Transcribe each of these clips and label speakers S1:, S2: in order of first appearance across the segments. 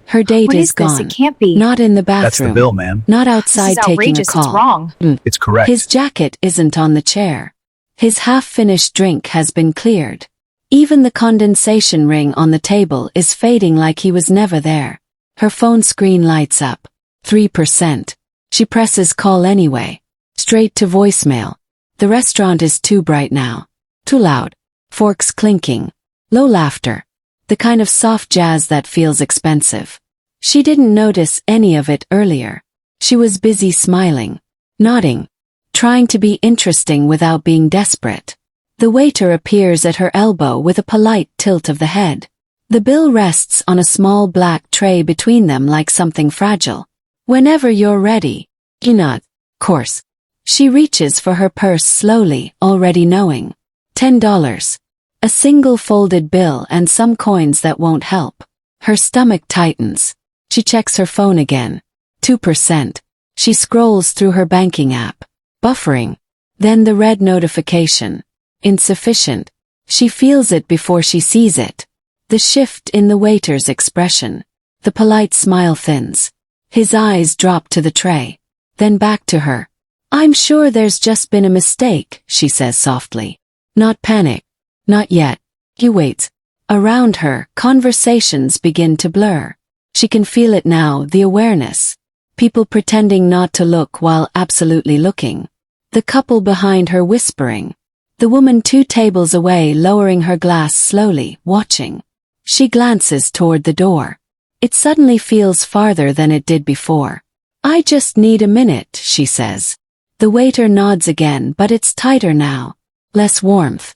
S1: Her date
S2: What
S1: is
S2: is this?
S1: gone.
S2: It can't be.
S1: Not in the
S3: That's the
S1: bathroom.
S3: bill, ma'am.
S1: Not
S2: This
S1: outside
S2: is
S1: taking a
S2: outrageous.
S1: call.
S2: It's wrong.
S3: It's correct.
S1: His jacket isn't on the chair. His half-finished drink has been cleared. Even the condensation ring on the table is fading like he was never there. Her phone screen lights up. 3%. She presses call anyway. Straight to voicemail. The restaurant is too bright now. Too loud. Forks clinking. Low laughter. The kind of soft jazz that feels expensive. She didn't notice any of it earlier. She was busy smiling. Nodding. Trying to be interesting without being desperate. The waiter appears at her elbow with a polite tilt of the head. The bill rests on a small black tray between them like something fragile. Whenever you're ready. You nod. Course. She reaches for her purse slowly, already knowing. $10. A single folded bill and some coins that won't help. Her stomach tightens. She checks her phone again. 2%. She scrolls through her banking app. Buffering. Then the red notification. Insufficient. She feels it before she sees it. The shift in the waiter's expression. The polite smile thins. His eyes drop to the tray. Then back to her. I'm sure there's just been a mistake, she says softly. Not panic. Not yet. He waits. Around her, conversations begin to blur. She can feel it now, the awareness. People pretending not to look while absolutely looking. The couple behind her whispering. The woman 2 tables away lowering her glass slowly, watching. She glances toward the door. It suddenly feels farther than it did before. I just need a minute, she says. The waiter nods again, but it's tighter now. Less warmth.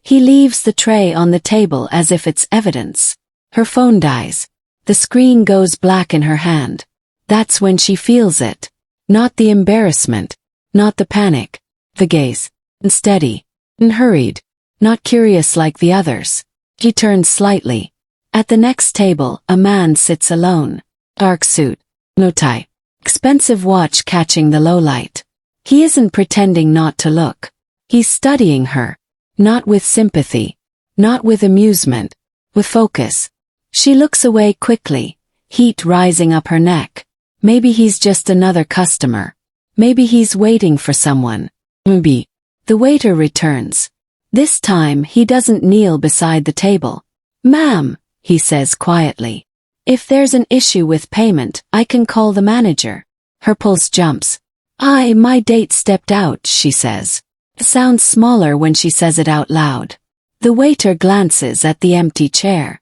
S1: He leaves the tray on the table as if it's evidence. Her phone dies. The screen goes black in her hand. That's when she feels it. Not the embarrassment. Not the panic. The gaze. And steady. And hurried. Not curious like the others. He turns slightly. At the next table, a man sits alone. Dark suit. No tie. Expensive watch catching the low light. He isn't pretending not to look. He's studying her. Not with sympathy. Not with amusement. With focus. She looks away quickly. Heat rising up her neck. Maybe he's just another customer. Maybe he's waiting for someone. Maybe. The waiter returns. This time he doesn't kneel beside the table. Ma'am, he says quietly. If there's an issue with payment, I can call the manager. Her pulse jumps. My date stepped out, she says. It sounds smaller when she says it out loud. The waiter glances at the empty chair.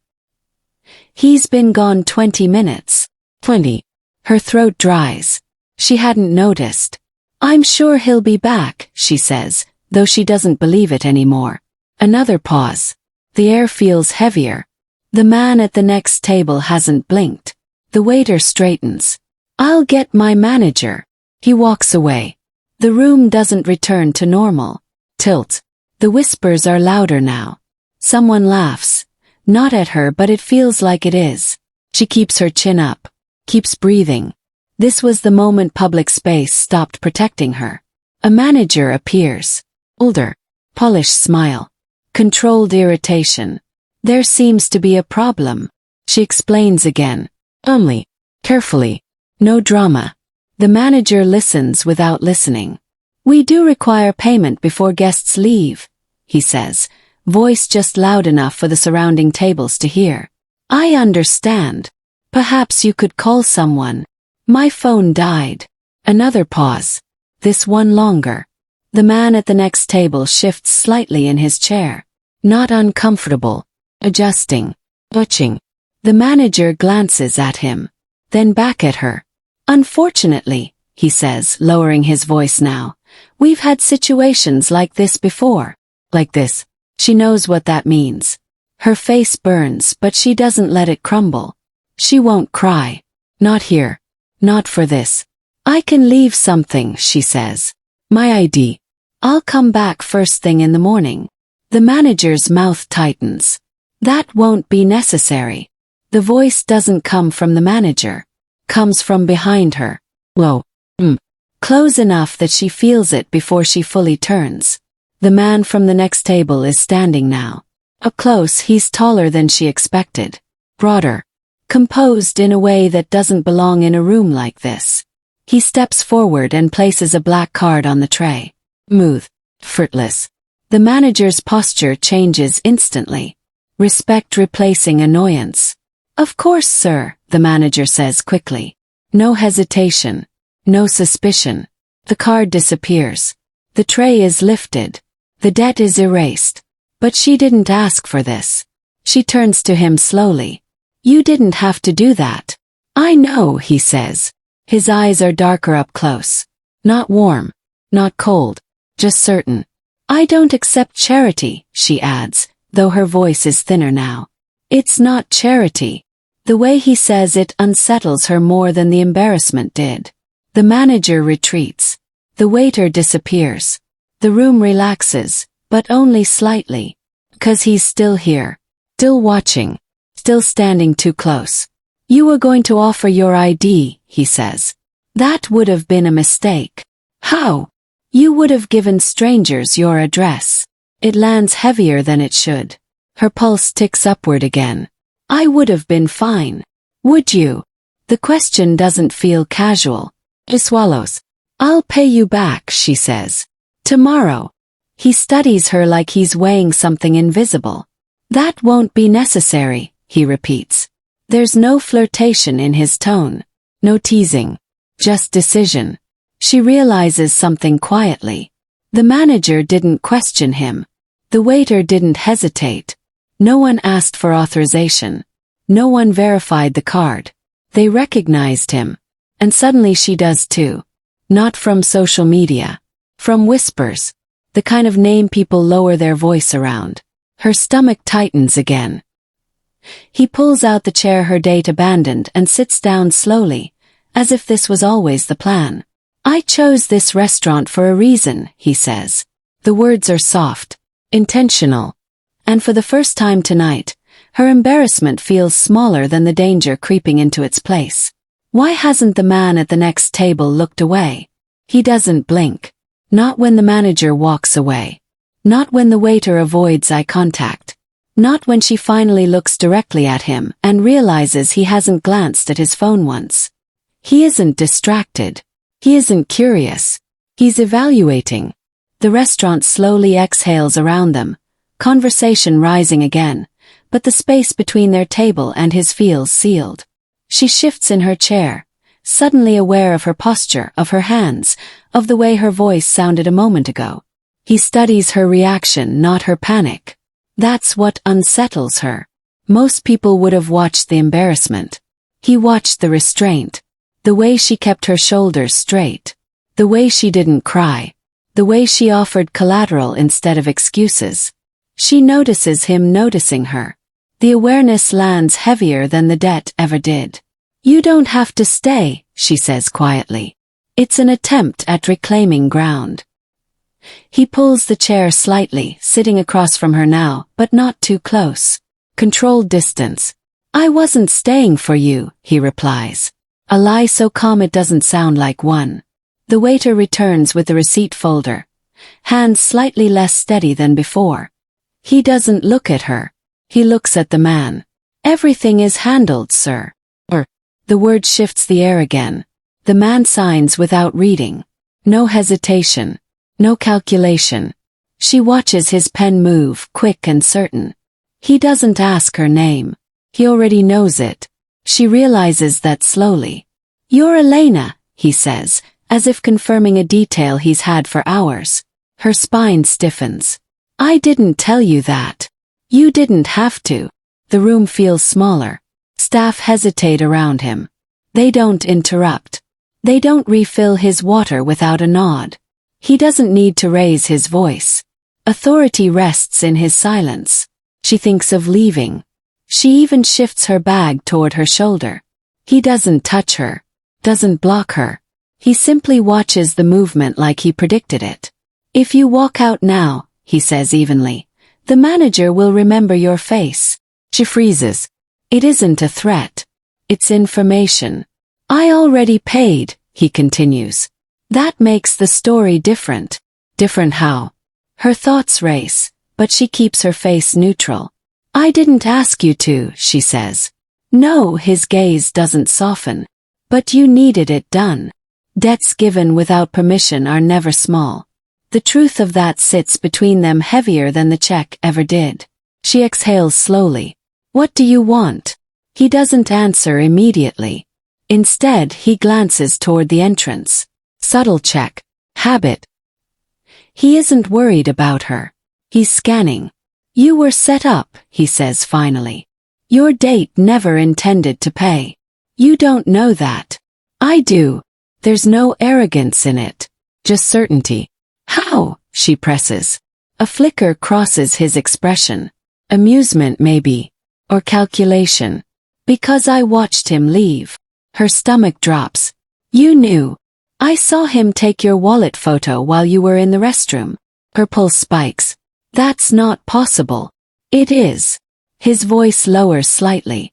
S1: He's been gone 20 minutes. 20. Her throat dries. She hadn't noticed. I'm sure he'll be back, she says, though she doesn't believe it anymore. Another pause. The air feels heavier. The man at the next table hasn't blinked. The waiter straightens. I'll get my manager. He walks away. The room doesn't return to normal. Tilt. The whispers are louder now. Someone laughs. Not at her, but it feels like it is. She keeps her chin up. Keeps breathing. This was the moment public space stopped protecting her. A manager appears. Older. Polished smile. Controlled irritation. There seems to be a problem. She explains again. Only. Carefully. No drama. The manager listens without listening. We do require payment before guests leave, he says, voice just loud enough for the surrounding tables to hear. I understand. Perhaps you could call someone. My phone died. Another pause. This one longer. The man at the next table shifts slightly in his chair. Not uncomfortable. Adjusting. Watching. The manager glances at him. Then back at her. Unfortunately, he says, lowering his voice now, we've had situations like this before. Like this. She knows what that means. Her face burns, but she doesn't let it crumble. She won't cry. Not here. Not for this. I can leave something, she says. My ID. I'll come back first thing in the morning. The manager's mouth tightens. That won't be necessary. The voice doesn't come from the manager. Comes from behind her. Low. Close enough that she feels it before she fully turns. The man from the next table is standing now. Up close, he's taller than she expected. Broader. composed in a way that doesn't belong in a room like this. He steps forward and places a black card on the tray. Smooth, effortless. The manager's posture changes instantly. Respect replacing annoyance. Of course, sir, the manager says quickly. No hesitation. No suspicion. The card disappears. The tray is lifted. The debt is erased. But she didn't ask for this. She turns to him slowly. You didn't have to do that. I know, he says. His eyes are darker up close. Not warm. Not cold. Just certain. I don't accept charity, she adds, though her voice is thinner now. It's not charity. The way he says it unsettles her more than the embarrassment did. The manager retreats. The waiter disappears. The room relaxes, but only slightly. 'Cause he's still here. Still watching. Still standing too close. You were going to offer your ID, he says. That would have been a mistake. How? You would have given strangers your address. It lands heavier than it should. Her pulse ticks upward again. I would have been fine. Would you? The question doesn't feel casual. She swallows. I'll pay you back, she says. Tomorrow. He studies her like he's weighing something invisible. That won't be necessary, he repeats. There's no flirtation in his tone. No teasing. Just decision. She realizes something quietly. The manager didn't question him. The waiter didn't hesitate. No one asked for authorization. No one verified the card. They recognized him. And suddenly she does too. Not from social media. From whispers. The kind of name people lower their voice around. Her stomach tightens again. He pulls out the chair her date abandoned and sits down slowly, as if this was always the plan. I chose this restaurant for a reason, he says. The words are soft, intentional. And for the first time tonight, her embarrassment feels smaller than the danger creeping into its place. Why hasn't the man at the next table looked away? He doesn't blink. Not when the manager walks away. Not when the waiter avoids eye contact. Not when she finally looks directly at him and realizes he hasn't glanced at his phone once. He isn't distracted. He isn't curious. He's evaluating. The restaurant slowly exhales around them, conversation rising again, but the space between their table and his feels sealed. She shifts in her chair, suddenly aware of her posture, of her hands, of the way her voice sounded a moment ago. He studies her reaction, not her panic. That's what unsettles her. Most people would have watched the embarrassment. He watched the restraint. The way she kept her shoulders straight. The way she didn't cry. The way she offered collateral instead of excuses. She notices him noticing her. The awareness lands heavier than the debt ever did. You don't have to stay, she says quietly. It's an attempt at reclaiming ground. He pulls the chair slightly, sitting across from her now, but not too close. Controlled distance. I wasn't staying for you, he replies. A lie so calm it doesn't sound like one. The waiter returns with the receipt folder. Hands slightly less steady than before. He doesn't look at her. He looks at the man. Everything is handled, sir. The word shifts the air again. The man signs without reading. No hesitation. No calculation. She watches his pen move, quick and certain. He doesn't ask her name. He already knows it. She realizes that slowly. You're Elena, he says, as if confirming a detail he's had for hours. Her spine stiffens. I didn't tell you that. You didn't have to. The room feels smaller. Staff hesitate around him. They don't interrupt. They don't refill his water without a nod. He doesn't need to raise his voice. Authority rests in his silence. She thinks of leaving. She even shifts her bag toward her shoulder. He doesn't touch her. Doesn't block her. He simply watches the movement like he predicted it. If you walk out now, he says evenly, the manager will remember your face. She freezes. It isn't a threat. It's information. I already paid, he continues. That makes the story different. Different how? Her thoughts race, but she keeps her face neutral. I didn't ask you to, she says. No, his gaze doesn't soften. But you needed it done. Debts given without permission are never small. The truth of that sits between them heavier than the check ever did. She exhales slowly. What do you want? He doesn't answer immediately. Instead, he glances toward the entrance. Subtle check. Habit. He isn't worried about her. He's scanning. You were set up, he says finally. Your date never intended to pay. You don't know that. I do. There's no arrogance in it. Just certainty. How? She presses. A flicker crosses his expression. Amusement maybe. Or calculation. Because I watched him leave. Her stomach drops. You knew. I saw him take your wallet photo while you were in the restroom. Her pulse spikes. That's not possible. It is. His voice lowers slightly.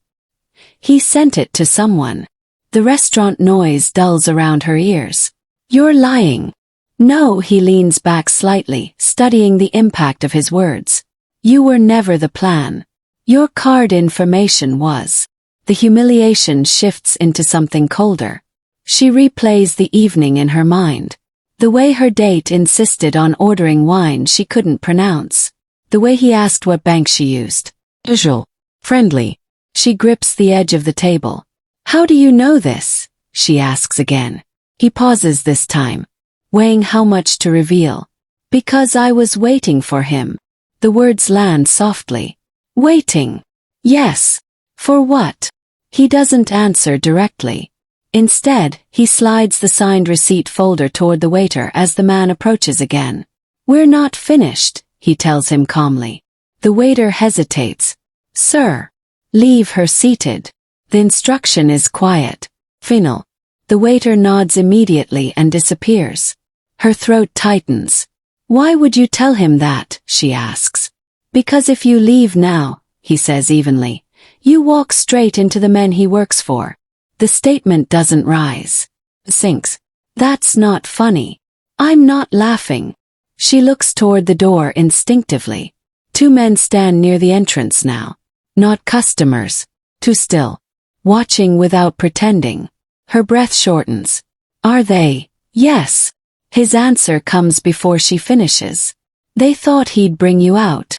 S1: He sent it to someone. The restaurant noise dulls around her ears. You're lying. No, he leans back slightly, studying the impact of his words. You were never the plan. Your card information was. The humiliation shifts into something colder. She replays the evening in her mind. The way her date insisted on ordering wine she couldn't pronounce. The way he asked what bank she used. Casual. Friendly. She grips the edge of the table. How do you know this? She asks again. He pauses this time, weighing how much to reveal. Because I was waiting for him. The words land softly. Waiting. Yes. For what? He doesn't answer directly. Instead, he slides the signed receipt folder toward the waiter as the man approaches again. We're not finished, he tells him calmly. The waiter hesitates. Sir. Leave her seated. The instruction is quiet. Final. The waiter nods immediately and disappears. Her throat tightens. Why would you tell him that? She asks. Because if you leave now, he says evenly, you walk straight into the men he works for. The statement doesn't rise. Sinks. That's not funny. I'm not laughing. She looks toward the door instinctively. Two men stand near the entrance now. Not customers. Too still. Watching without pretending. Her breath shortens. Are they? Yes. His answer comes before she finishes. They thought he'd bring you out.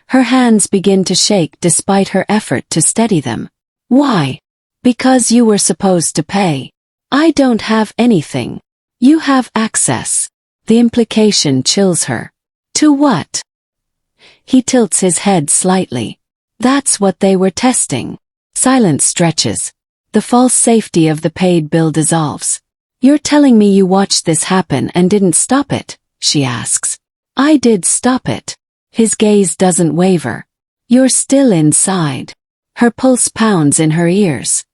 S1: Her hands begin to shake despite her effort to steady them. Why? Because you were supposed to pay. I don't have anything. You have access. The implication chills her. To what? He tilts his head slightly. That's what they were testing. Silence stretches. The false safety of the paid bill dissolves. You're telling me you watched this happen and didn't stop it, she asks. I did stop it. His gaze doesn't waver. You're still inside. Her pulse pounds in her ears.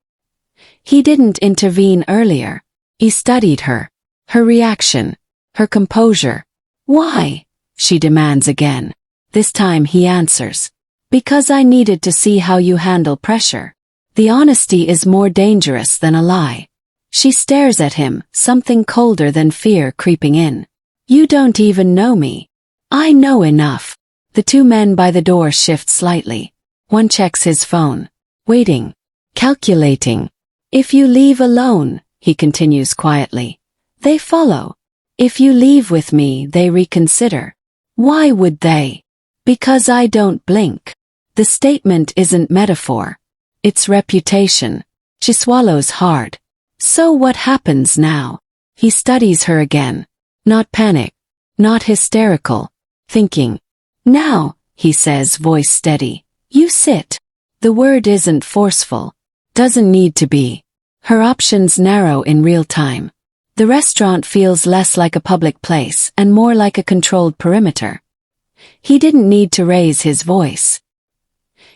S1: He didn't intervene earlier. He studied her. Her reaction. Her composure. Why? She demands again. This time he answers. Because I needed to see how you handle pressure. The honesty is more dangerous than a lie. She stares at him, something colder than fear creeping in. You don't even know me. I know enough. The two men by the door shift slightly. One checks his phone. Waiting. Calculating. If you leave alone, he continues quietly, they follow. If you leave with me, they reconsider. Why would they? Because I don't blink. The statement isn't metaphor. It's reputation. She swallows hard. So what happens now? He studies her again. Not panic. Not hysterical. Thinking. Now, he says, voice steady. You sit. The word isn't forceful. Doesn't need to be. Her options narrow in real time. The restaurant feels less like a public place and more like a controlled perimeter. He didn't need to raise his voice.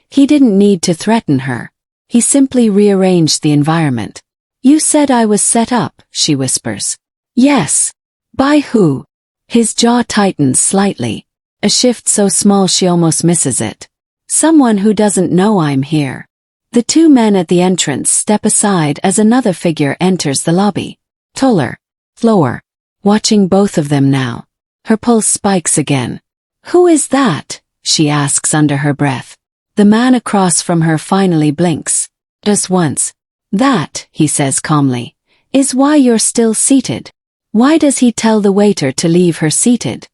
S1: He didn't need to threaten her. He simply rearranged the environment. You said I was set up, she whispers. Yes. By who? His jaw tightens slightly. A shift so small she almost misses it. Someone who doesn't know I'm here. The two men at the entrance step aside as another figure enters the lobby. Taller. Slower. Watching both of them now. Her pulse spikes again. Who is that? She asks under her breath. The man across from her finally blinks. Just once. That, he says calmly, is why you're still seated. Why does he tell the waiter to leave her seated?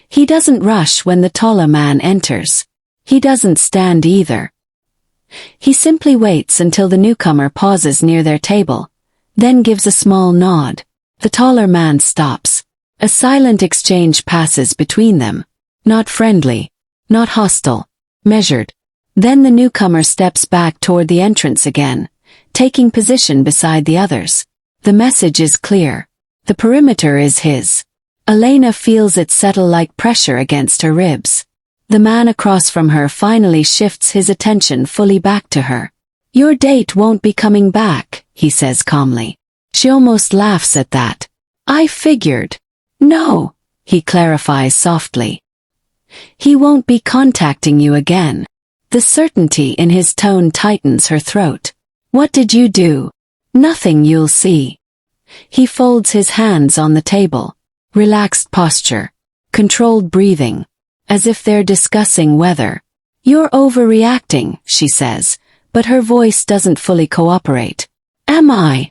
S1: He doesn't rush when the taller man enters. He doesn't stand either. He simply waits until the newcomer pauses near their table, then gives a small nod. The taller man stops. A silent exchange passes between them. Not friendly, not hostile, measured. Then the newcomer steps back toward the entrance again, taking position beside the others. The message is clear. The perimeter is his. Elena feels it settle like pressure against her ribs. The man across from her finally shifts his attention fully back to her. Your date won't be coming back, he says calmly. She almost laughs at that. I figured. No, he clarifies softly. He won't be contacting you again. The certainty in his tone tightens her throat. What did you do? Nothing, you'll see. He folds his hands on the table. Relaxed posture. Controlled breathing. As if they're discussing weather. You're overreacting, she says, but her voice doesn't fully cooperate. Am I?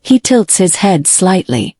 S1: He tilts his head slightly.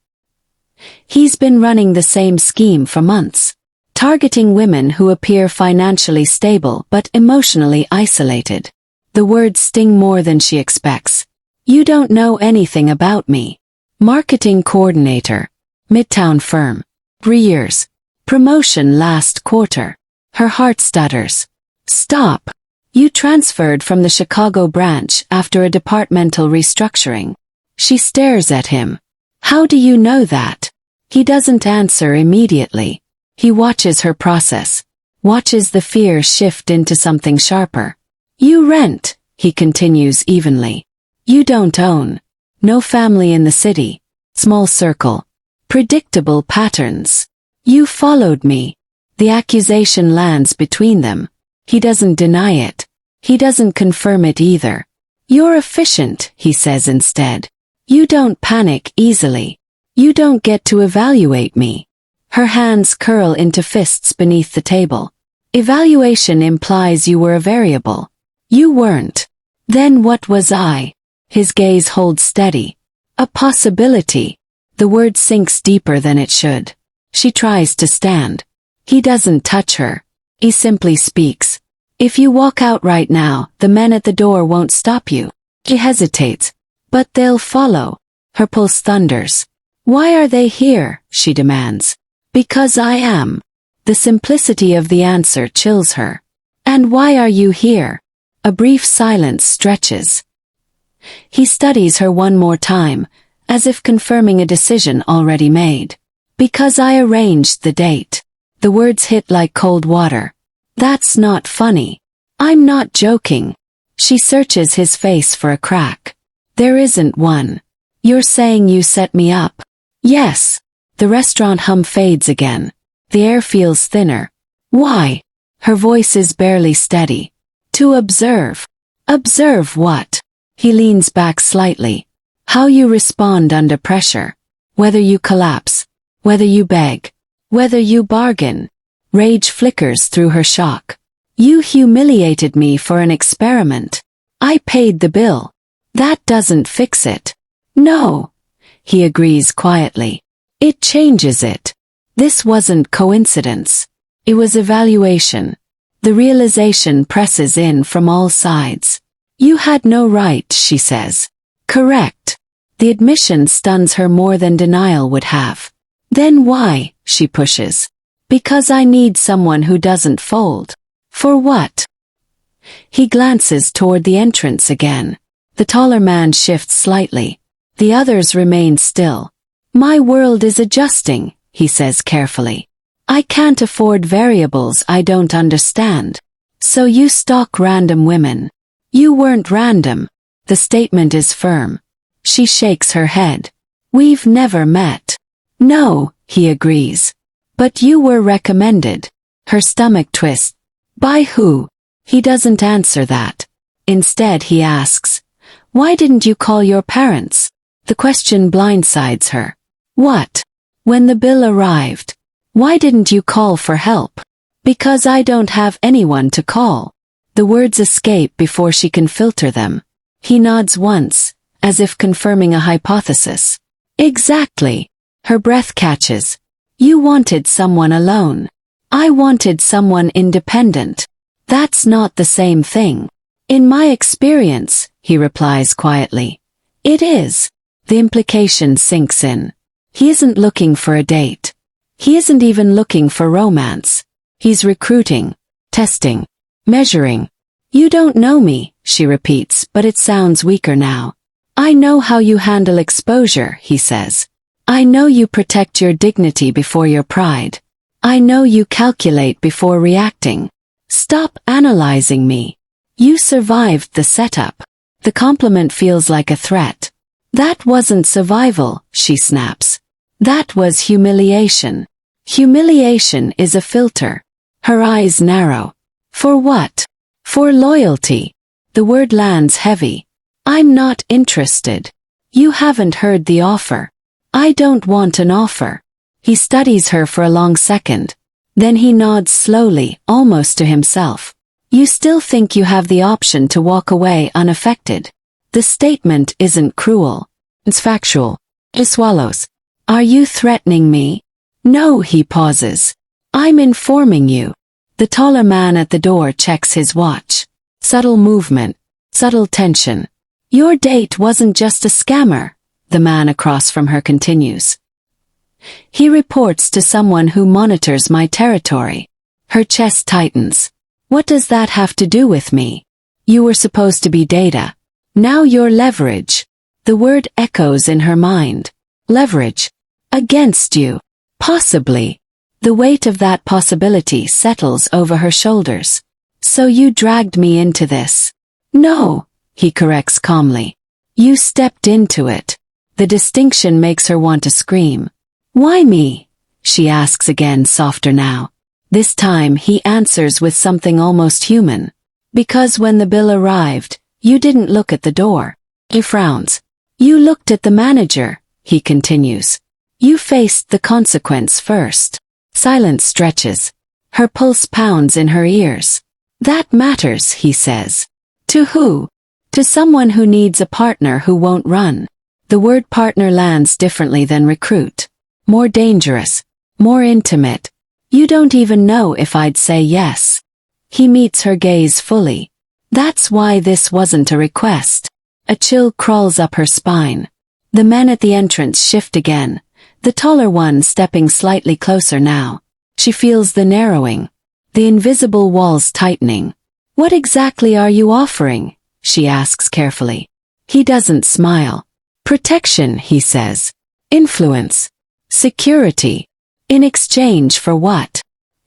S1: He's been running the same scheme for months. Targeting women who appear financially stable but emotionally isolated. The words sting more than she expects. You don't know anything about me. Marketing coordinator. Midtown firm. 3 years. Promotion last quarter. Her heart stutters. Stop. You transferred from the Chicago branch after a departmental restructuring. She stares at him. How do you know that? He doesn't answer immediately. He watches her process. Watches the fear shift into something sharper. You rent, he continues evenly. You don't own. No family in the city. Small circle. Predictable patterns. You followed me. The accusation lands between them. He doesn't deny it. He doesn't confirm it either. You're efficient, he says instead. You don't panic easily. You don't get to evaluate me. Her hands curl into fists beneath the table. Evaluation implies you were a variable. You weren't. Then what was I? His gaze holds steady. A possibility. The word sinks deeper than it should. She tries to stand. He doesn't touch her. He simply speaks. If you walk out right now, the men at the door won't stop you. She hesitates. But they'll follow. Her pulse thunders. Why are they here? She demands. Because I am. The simplicity of the answer chills her. And why are you here? A brief silence stretches. He studies her one more time, as if confirming a decision already made. Because I arranged the date. The words hit like cold water. That's not funny. I'm not joking. She searches his face for a crack. There isn't one. You're saying you set me up? Yes. The restaurant hum fades again. The air feels thinner. Why? Her voice is barely steady. To observe. Observe what? He leans back slightly. How you respond under pressure. Whether you collapse. Whether you beg. Whether you bargain. Rage flickers through her shock. You humiliated me for an experiment. I paid the bill. That doesn't fix it. No. He agrees quietly. It changes it. This wasn't coincidence. It was evaluation. The realization presses in from all sides. You had no right, she says. Correct. The admission stuns her more than denial would have. Then why? She pushes. Because I need someone who doesn't fold. For what? He glances toward the entrance again. The taller man shifts slightly. The others remain still. My world is adjusting, he says carefully. I can't afford variables I don't understand. So you stalk random women. You weren't random. The statement is firm. She shakes her head. We've never met. No, he agrees. But you were recommended. Her stomach twists. By who? He doesn't answer that. Instead he asks, why didn't you call your parents? The question blindsides her. What? When the bill arrived. Why didn't you call for help? Because I don't have anyone to call. The words escape before she can filter them. He nods once, as if confirming a hypothesis. Exactly. Her breath catches. You wanted someone alone. I wanted someone independent. That's not the same thing. In my experience, he replies quietly. It is. The implication sinks in. He isn't looking for a date. He isn't even looking for romance. He's recruiting, testing, measuring. You don't know me, she repeats, but it sounds weaker now. I know how you handle exposure, he says. I know you protect your dignity before your pride. I know you calculate before reacting. Stop analyzing me. You survived the setup. The compliment feels like a threat. That wasn't survival, she snaps. That was humiliation. Humiliation is a filter. Her eyes narrow. For what? For loyalty. The word lands heavy. I'm not interested. You haven't heard the offer. I don't want an offer. He studies her for a long second. Then he nods slowly, almost to himself. You still think you have the option to walk away unaffected. The statement isn't cruel. It's factual. He swallows. Are you threatening me? No, he pauses. I'm informing you. The taller man at the door checks his watch. Subtle movement. Subtle tension. Your date wasn't just a scammer, the man across from her continues. He reports to someone who monitors my territory. Her chest tightens. What does that have to do with me? You were supposed to be data. Now you're leverage. The word echoes in her mind. Leverage. Against you. Possibly. The weight of that possibility settles over her shoulders. So you dragged me into this. No, he corrects calmly. You stepped into it. The distinction makes her want to scream. Why me? She asks again, softer now. This time he answers with something almost human. Because when the bill arrived, you didn't look at the door. He frowns. You looked at the manager, he continues. You faced the consequence first. Silence stretches. Her pulse pounds in her ears. That matters, he says. To who? To someone who needs a partner who won't run. The word partner lands differently than recruit. More dangerous. More intimate. You don't even know if I'd say yes. He meets her gaze fully. That's why this wasn't a request. A chill crawls up her spine. The men at the entrance shift again. The taller one stepping slightly closer now. She feels the narrowing. The invisible walls tightening. What exactly are you offering? She asks carefully. He doesn't smile. Protection, he says. Influence. Security. In exchange for what?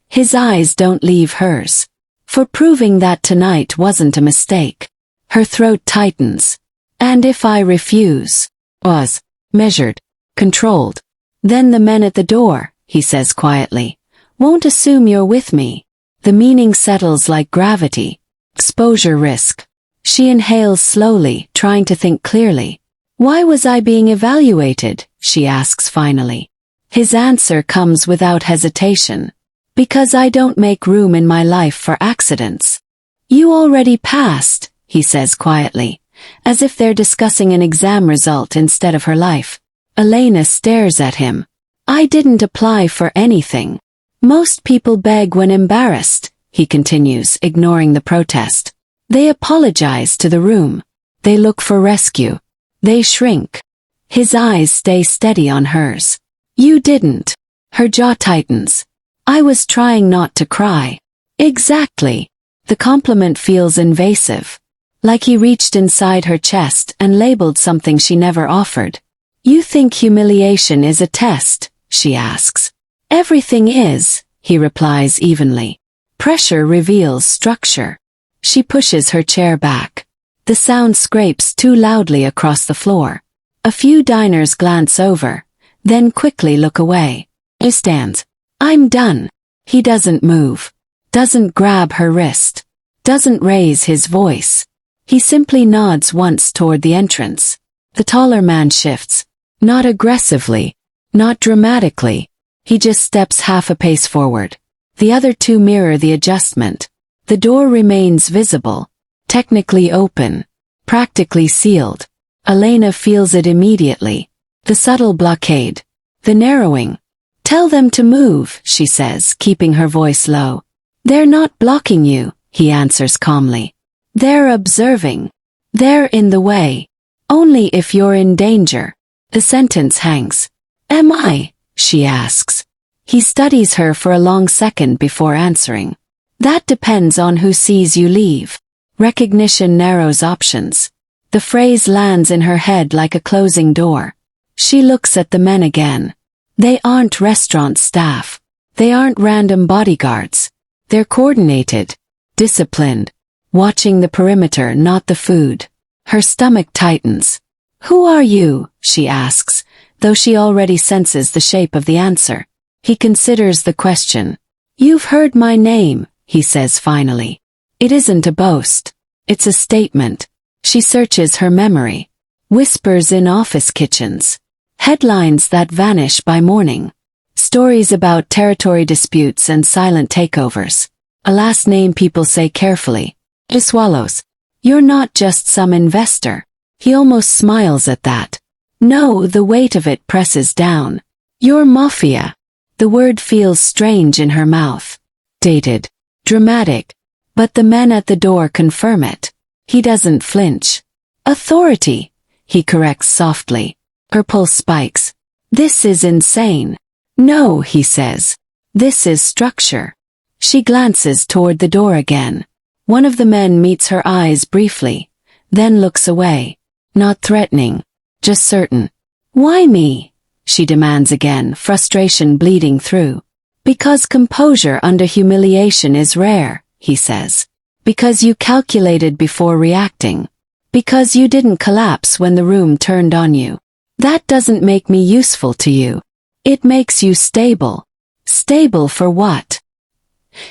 S1: His eyes don't leave hers. For proving that tonight wasn't a mistake. Her throat tightens. And if I refuse? Was. Measured. Controlled. Then the men at the door, he says quietly, won't assume you're with me. The meaning settles like gravity. Exposure risk. She inhales slowly, trying to think clearly. Why was I being evaluated? She asks finally. His answer comes without hesitation. Because I don't make room in my life for accidents. You already passed, he says quietly, as if they're discussing an exam result instead of her life. Elena stares at him. I didn't apply for anything. Most people beg when embarrassed, he continues, ignoring the protest. They apologize to the room. They look for rescue. They shrink. His eyes stay steady on hers. You didn't. Her jaw tightens. I was trying not to cry. Exactly. The compliment feels invasive. Like he reached inside her chest and labeled something she never offered. You think humiliation is a test? She asks. Everything is, he replies evenly. Pressure reveals structure. She pushes her chair back. The sound scrapes too loudly across the floor. A few diners glance over, then quickly look away. He stands. I'm done. He doesn't move. Doesn't grab her wrist. Doesn't raise his voice. He simply nods once toward the entrance. The taller man shifts. Not aggressively. Not dramatically. He just steps half a pace forward. The other two mirror the adjustment. The door remains visible, technically open, practically sealed. Elena feels it immediately. The subtle blockade. The narrowing. "Tell them to move," she says, keeping her voice low. "They're not blocking you," he answers calmly. "They're observing. They're in the way. Only if you're in danger." The sentence hangs. "Am I?" she asks. He studies her for a long second before answering. "That depends on who sees you leave." Recognition narrows options. The phrase lands in her head like a closing door. She looks at the men again. They aren't restaurant staff. They aren't random bodyguards. They're coordinated, disciplined, watching the perimeter, not the food. Her stomach tightens. "Who are you?" she asks, though she already senses the shape of the answer. He considers the question. "You've heard my name," he says finally. It isn't a boast. It's a statement. She searches her memory. Whispers in office kitchens. Headlines that vanish by morning. Stories about territory disputes and silent takeovers. A last name people say carefully. He swallows. "You're not just some investor." He almost smiles at that. No, the weight of it presses down. "You're Mafia." The word feels strange in her mouth. Dated. Dramatic. But the men at the door confirm it. He doesn't flinch. "Authority," he corrects softly. Her pulse spikes. "This is insane." "No," he says. "This is structure." She glances toward the door again. One of the men meets her eyes briefly, then looks away. Not threatening, just certain. "Why me?" she demands again, frustration bleeding through. "Because composure under humiliation is rare," he says. "Because you calculated before reacting. Because you didn't collapse when the room turned on you. That doesn't make me useful to you. It makes you stable." "Stable for what?"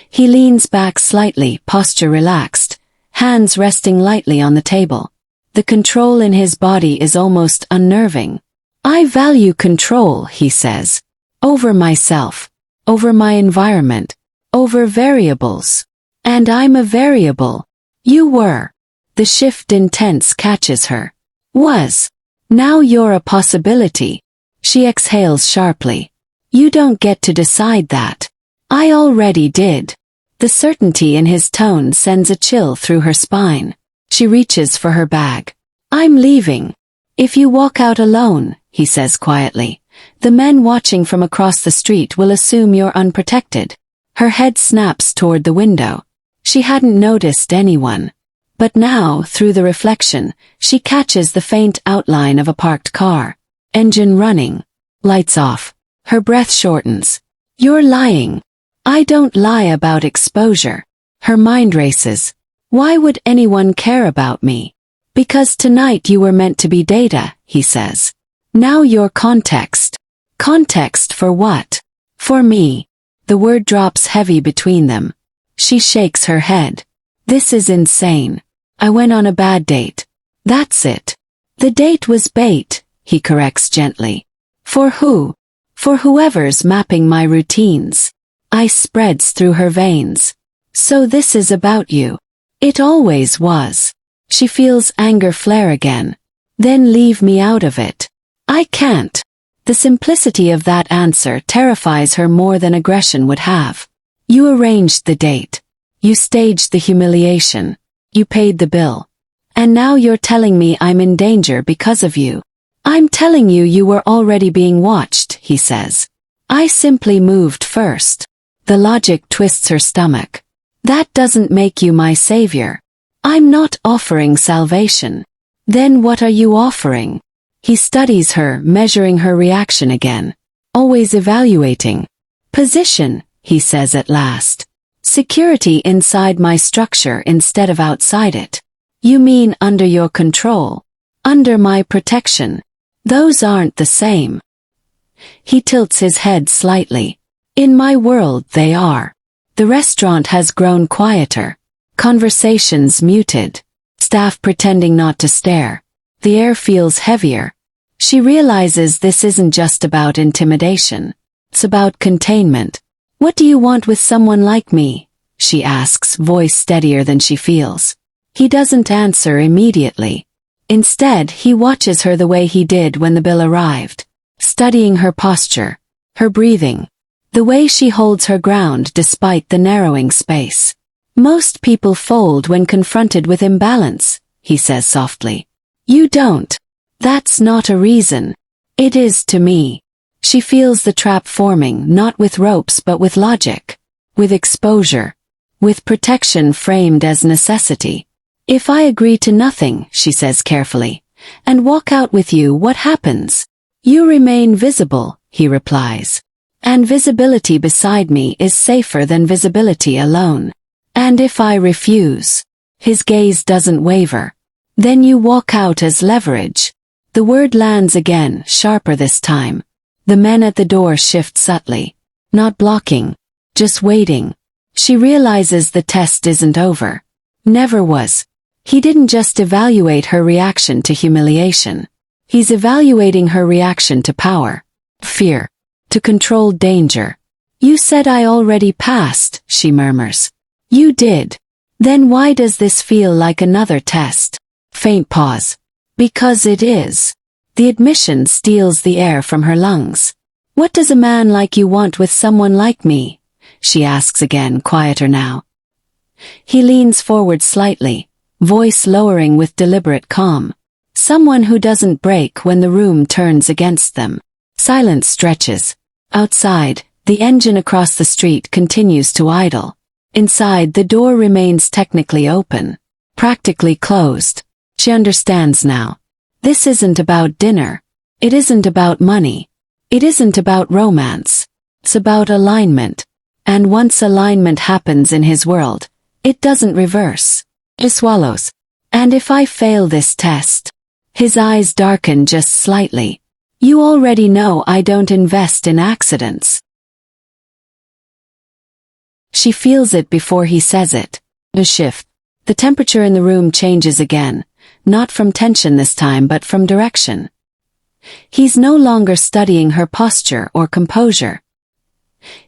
S1: He leans back slightly, posture relaxed, hands resting lightly on the table. The control in his body is almost unnerving. "I value control," he says. "Over myself. Over my environment. Over variables. And I'm a variable." "You were." The shift in tense catches her. "Was. Now you're a possibility." She exhales sharply. "You don't get to decide that." "I already did." The certainty in his tone sends a chill through her spine. She reaches for her bag. "I'm leaving." "If you walk out alone," he says quietly, "the men watching from across the street will assume you're unprotected." Her head snaps toward the window. She hadn't noticed anyone. But now, through the reflection, she catches the faint outline of a parked car. Engine running. Lights off. Her breath shortens. "You're lying." "I don't lie about exposure." Her mind races. "Why would anyone care about me?" "Because tonight you were meant to be data," he says. "Now you're context." "Context for what?" "For me." The word drops heavy between them. She shakes her head. "This is insane. I went on a bad date." "That's it." "The date was bait," he corrects gently. "For who?" "For whoever's mapping my routines." Ice spreads through her veins. "So this is about you." "It always was." She feels anger flare again. "Then leave me out of it." "I can't." The simplicity of that answer terrifies her more than aggression would have. You arranged the date. You staged the humiliation. You paid the bill. And now you're telling me I'm in danger because of you. "I'm telling you you were already being watched," he says. "I simply moved first." The logic twists her stomach. "That doesn't make you my savior." "I'm not offering salvation." "Then what are you offering?" He studies her, measuring her reaction again. Always evaluating. "Position," he says at last. "Security inside my structure instead of outside it." "You mean under your control?" "Under my protection." "Those aren't the same." He tilts his head slightly. "In my world they are." The restaurant has grown quieter. Conversations muted. Staff pretending not to stare. The air feels heavier. She realizes this isn't just about intimidation. It's about containment. "What do you want with someone like me?" she asks, voice steadier than she feels. He doesn't answer immediately. Instead, he watches her the way he did when the bill arrived, studying her posture, her breathing, the way she holds her ground despite the narrowing space. Most people fold when confronted with imbalance, he says softly. You don't. That's not a reason. It is to me. She feels the trap forming, not with ropes but with logic, with exposure, with protection framed as necessity. If I agree to nothing, she says carefully, and walk out with you, what happens? You remain visible, he replies. And visibility beside me is safer than visibility alone. And if I refuse? His gaze doesn't waver. Then you walk out as leverage. The word lands again, sharper this time. The men at the door shift subtly. Not blocking. Just waiting. She realizes the test isn't over. Never was. He didn't just evaluate her reaction to humiliation. He's evaluating her reaction to power. Fear. To controlled danger. You said I already passed, she murmurs. You did. Then why does this feel like another test? Faint pause. Because it is. The admission steals the air from her lungs. What does a man like you want with someone like me? She asks again, quieter now. He leans forward slightly, voice lowering with deliberate calm. Someone who doesn't break when the room turns against them. Silence stretches. Outside, the engine across the street continues to idle. Inside, the door remains technically open, practically closed. She understands now. This isn't about dinner. It isn't about money. It isn't about romance. It's about alignment. And once alignment happens in his world, it doesn't reverse. He swallows. And if I fail this test? His eyes darken just slightly. You already know I don't invest in accidents. She feels it before he says it. A shift. The temperature in the room changes again, not from tension this time but from direction. He's no longer studying her posture or composure.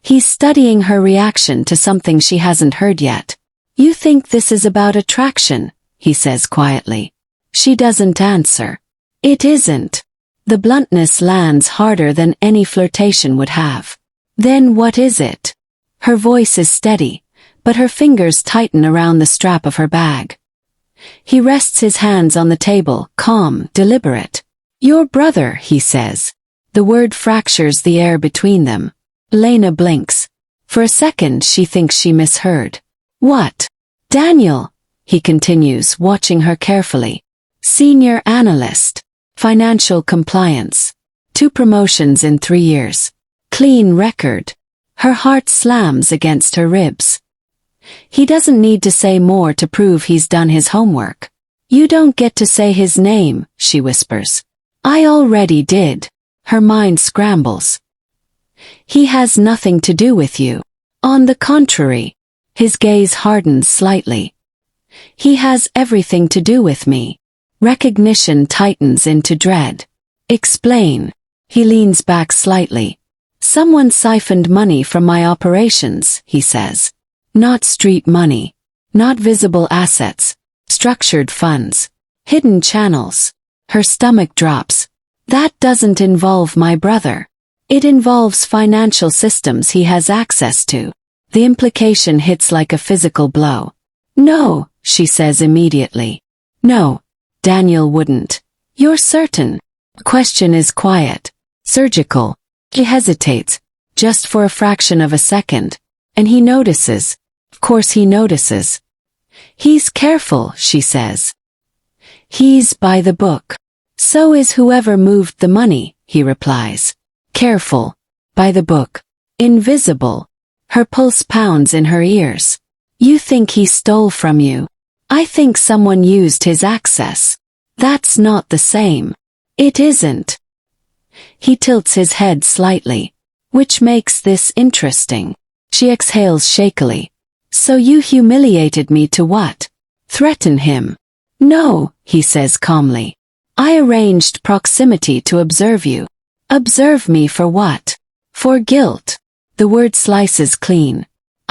S1: He's studying her reaction to something she hasn't heard yet. You think this is about attraction, he says quietly. She doesn't answer. It isn't. The bluntness lands harder than any flirtation would have. Then what is it? Her voice is steady, but her fingers tighten around the strap of her bag. He rests his hands on the table, calm, deliberate. Your brother, he says. The word fractures the air between them. Lena blinks. For a second she thinks she misheard. What? Daniel, he continues, watching her carefully. Senior analyst. Financial compliance. 2 promotions in 3 years. Clean record. Her heart slams against her ribs. He doesn't need to say more to prove he's done his homework. You don't get to say his name, she whispers. I already did. Her mind scrambles. He has nothing to do with you. On the contrary. His gaze hardens slightly. He has everything to do with me. Recognition tightens into dread. Explain. He leans back slightly. Someone siphoned money from my operations, he says. Not street money. Not visible assets. Structured funds. Hidden channels. Her stomach drops. That doesn't involve my brother. It involves financial systems he has access to. The implication hits like a physical blow. No, she says immediately. No. Daniel wouldn't. You're certain? The question is quiet. Surgical. He hesitates. Just for a fraction of a second. And he notices. Of course he notices. He's careful, she says. He's by the book. So is whoever moved the money, he replies. Careful. By the book. Invisible. Her pulse pounds in her ears. You think he stole from you? I think someone used his access. That's not the same. It isn't. He tilts his head slightly. Which makes this interesting. She exhales shakily. So you humiliated me to what? Threaten him? No, he says calmly. I arranged proximity to observe you. Observe me for what? For guilt. The word slices clean.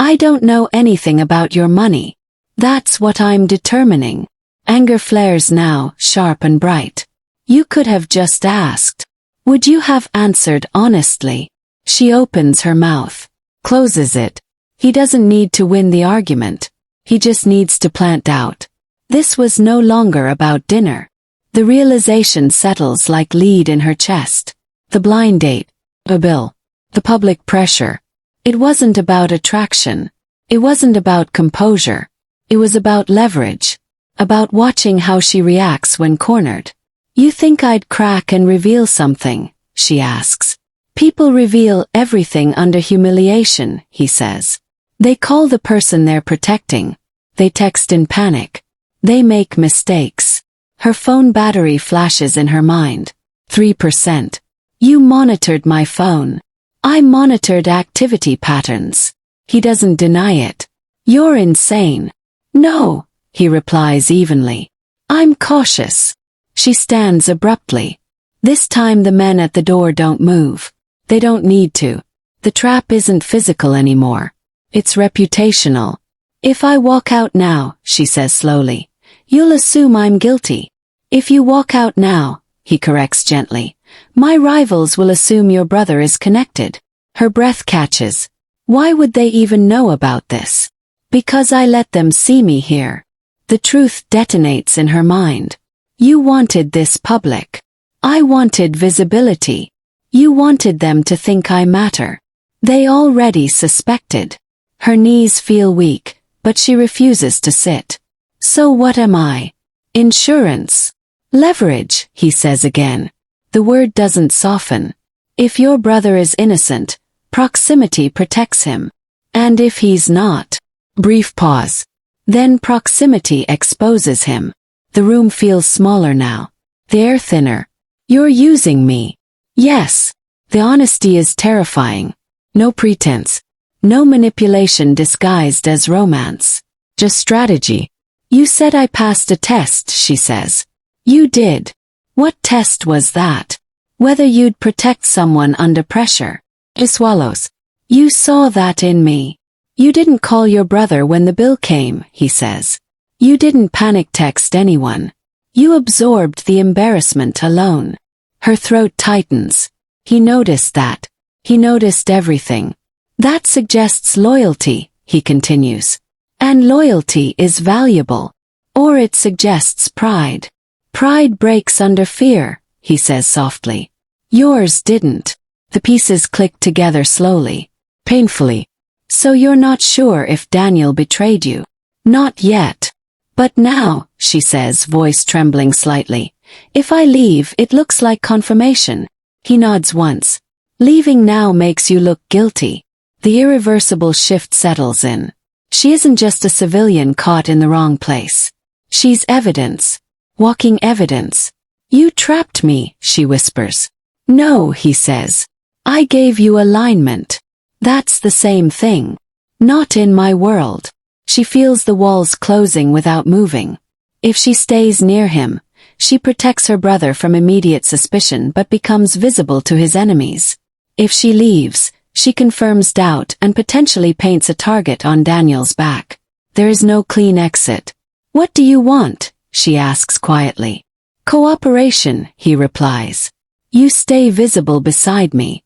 S1: I don't know anything about your money. That's what I'm determining. Anger flares now, sharp and bright. You could have just asked. Would you have answered honestly? She opens her mouth, closes it. He doesn't need to win the argument. He just needs to plant doubt. This was no longer about dinner. The realization settles like lead in her chest. The blind date, a bill, the public pressure. It wasn't about attraction. It wasn't about composure. It was about leverage. About watching how she reacts when cornered. You think I'd crack and reveal something? She asks. People reveal everything under humiliation, he says. They call the person they're protecting. They text in panic. They make mistakes. Her phone battery flashes in her mind. 3%. You monitored my phone. I monitored activity patterns. He doesn't deny it. You're insane. No, he replies evenly. I'm cautious. She stands abruptly. This time the men at the door don't move. They don't need to. The trap isn't physical anymore. It's reputational. If I walk out now, she says slowly, you'll assume I'm guilty. If you walk out now, he corrects gently, my rivals will assume your brother is connected. Her breath catches. Why would they even know about this? Because I let them see me here. The truth detonates in her mind. You wanted this public. I wanted visibility. You wanted them to think I matter. They already suspected. Her knees feel weak, but she refuses to sit. So what am I? Insurance. Leverage, he says again. The word doesn't soften. If your brother is innocent, proximity protects him. And if he's not? Brief pause. Then proximity exposes him. The room feels smaller now. The air thinner. You're using me. Yes. The honesty is terrifying. No pretense. No manipulation disguised as romance. Just strategy. You said I passed a test, she says. You did. What test was that? Whether you'd protect someone under pressure. He swallows. You saw that in me. You didn't call your brother when the bill came, he says. You didn't panic text anyone. You absorbed the embarrassment alone. Her throat tightens. He noticed that. He noticed everything. That suggests loyalty, he continues. And loyalty is valuable. Or it suggests pride. Pride breaks under fear, he says softly. Yours didn't. The pieces click together slowly. Painfully. So you're not sure if Daniel betrayed you? Not yet. But now, she says, voice trembling slightly. If I leave, it looks like confirmation. He nods once. Leaving now makes you look guilty. The irreversible shift settles in. She isn't just a civilian caught in the wrong place. She's evidence. Walking evidence. You trapped me, she whispers. No, he says. I gave you alignment. That's the same thing. Not in my world. She feels the walls closing without moving. If she stays near him, she protects her brother from immediate suspicion but becomes visible to his enemies. If she leaves, she confirms doubt and potentially paints a target on Daniel's back. There is no clean exit. What do you want? She asks quietly. Cooperation, he replies. You stay visible beside me.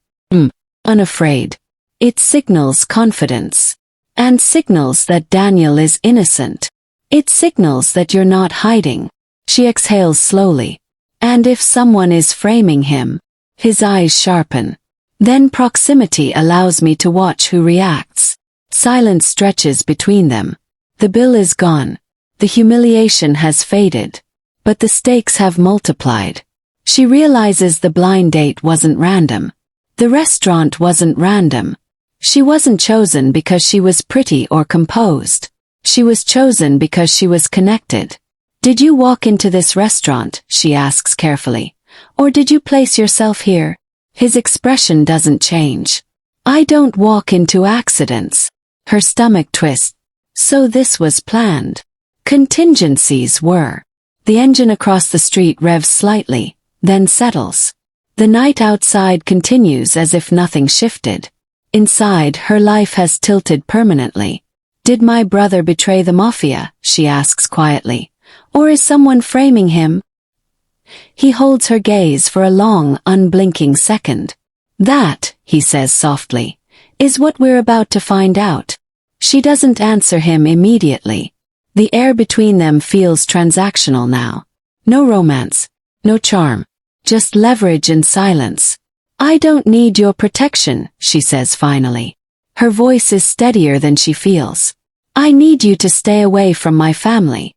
S1: Unafraid. It signals confidence. And signals that Daniel is innocent. It signals that you're not hiding. She exhales slowly. And if someone is framing him, his eyes sharpen. Then proximity allows me to watch who reacts. Silence stretches between them. The bill is gone. The humiliation has faded. But the stakes have multiplied. She realizes the blind date wasn't random. The restaurant wasn't random. She wasn't chosen because she was pretty or composed. She was chosen because she was connected. Did you walk into this restaurant, she asks carefully, or did you place yourself here? His expression doesn't change. I don't walk into accidents. Her stomach twists. So this was planned. Contingencies were. The engine across the street revs slightly, then settles. The night outside continues as if nothing shifted. Inside, her life has tilted permanently. Did my brother betray the Mafia, she asks quietly, or is someone framing him? He holds her gaze for a long, unblinking second. That, he says softly, is what we're about to find out. She doesn't answer him immediately. The air between them feels transactional now. No romance, no charm, just leverage and silence. I don't need your protection, she says finally. Her voice is steadier than she feels. I need you to stay away from my family.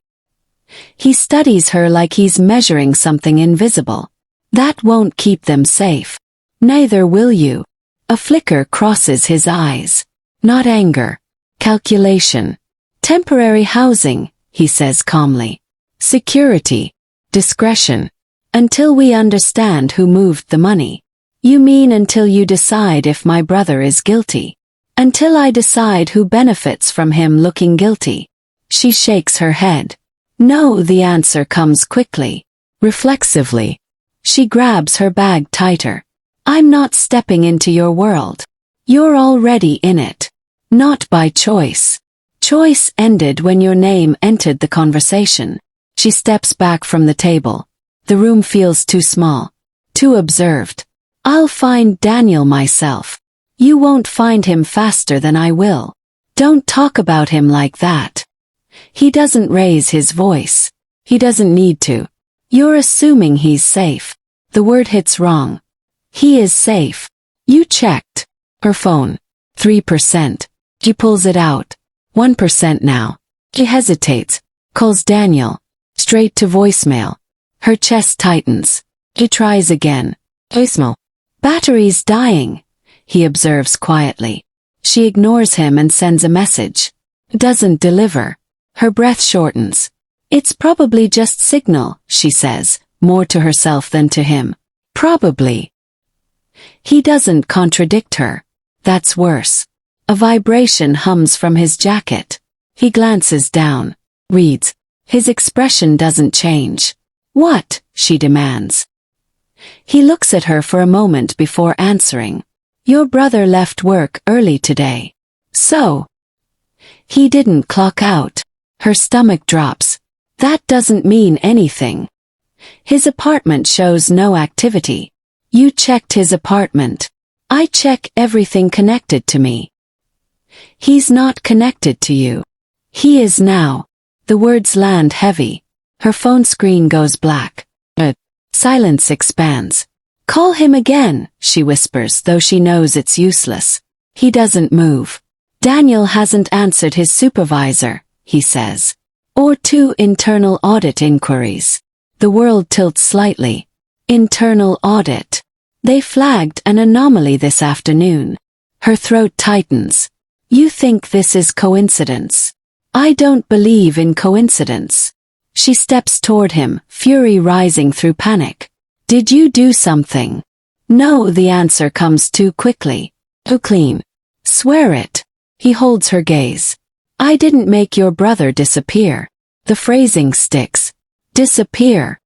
S1: He studies her like he's measuring something invisible. That won't keep them safe. Neither will you. A flicker crosses his eyes. Not anger. Calculation. Temporary housing, he says calmly. Security. Discretion. Until we understand who moved the money. You mean until you decide if my brother is guilty? Until I decide who benefits from him looking guilty? She shakes her head. No, the answer comes quickly. Reflexively. She grabs her bag tighter. I'm not stepping into your world. You're already in it. Not by choice. Choice ended when your name entered the conversation. She steps back from the table. The room feels too small. Too observed. I'll find Daniel myself. You won't find him faster than I will. Don't talk about him like that. He doesn't raise his voice. He doesn't need to. You're assuming he's safe. The word hits wrong. He is safe. You checked. Her phone. 3%. She pulls it out. 1% now. She hesitates. Calls Daniel. Straight to voicemail. Her chest tightens. She tries again. Voicemail. Battery's dying, he observes quietly. She ignores him and sends a message. Doesn't deliver. Her breath shortens. It's probably just signal, she says, more to herself than to him. Probably. He doesn't contradict her. That's worse. A vibration hums from his jacket. He glances down. Reads. His expression doesn't change. What? She demands. He looks at her for a moment before answering. Your brother left work early today. So? He didn't clock out. Her stomach drops. That doesn't mean anything. His apartment shows no activity. You checked his apartment. I check everything connected to me. He's not connected to you. He is now. The words land heavy. Her phone screen goes black. Silence expands. Call him again, she whispers, though she knows it's useless. He doesn't move. Daniel hasn't answered his supervisor, he says. Or 2 internal audit inquiries. The world tilts slightly. Internal audit. They flagged an anomaly this afternoon. Her throat tightens. You think this is coincidence? I don't believe in coincidence. She steps toward him, fury rising through panic. Did you do something? No, the answer comes too quickly. Too clean. Swear it. He holds her gaze. I didn't make your brother disappear. The phrasing sticks. Disappear.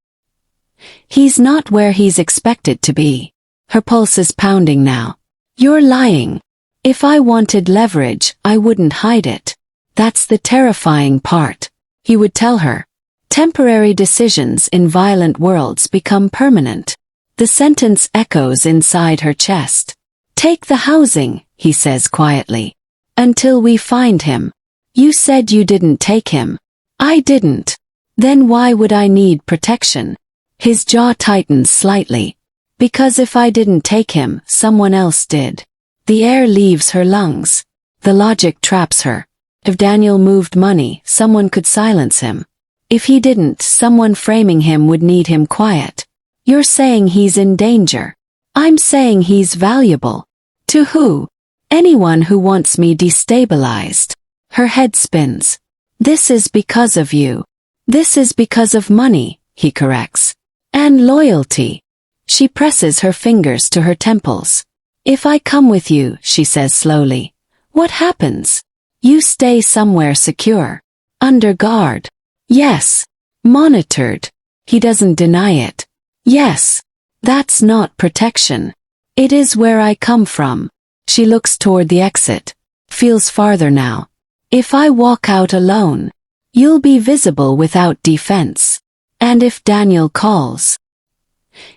S1: He's not where he's expected to be. Her pulse is pounding now. You're lying. If I wanted leverage, I wouldn't hide it. That's the terrifying part. He would tell her. Temporary decisions in violent worlds become permanent. The sentence echoes inside her chest. Take the housing, he says quietly. Until we find him. You said you didn't take him. I didn't. Then why would I need protection? His jaw tightens slightly. Because if I didn't take him, someone else did. The air leaves her lungs. The logic traps her. If Daniel moved money, someone could silence him. If he didn't, someone framing him would need him quiet. You're saying he's in danger. I'm saying he's valuable. To who? Anyone who wants me destabilized. Her head spins. This is because of you. This is because of money, he corrects. And loyalty. She presses her fingers to her temples. If I come with you, she says slowly. What happens? You stay somewhere secure. Under guard. Yes. Monitored. He doesn't deny it. Yes. That's not protection. It is where I come from. She looks toward the exit. Feels farther now. If I walk out alone, you'll be visible without defense. And if Daniel calls,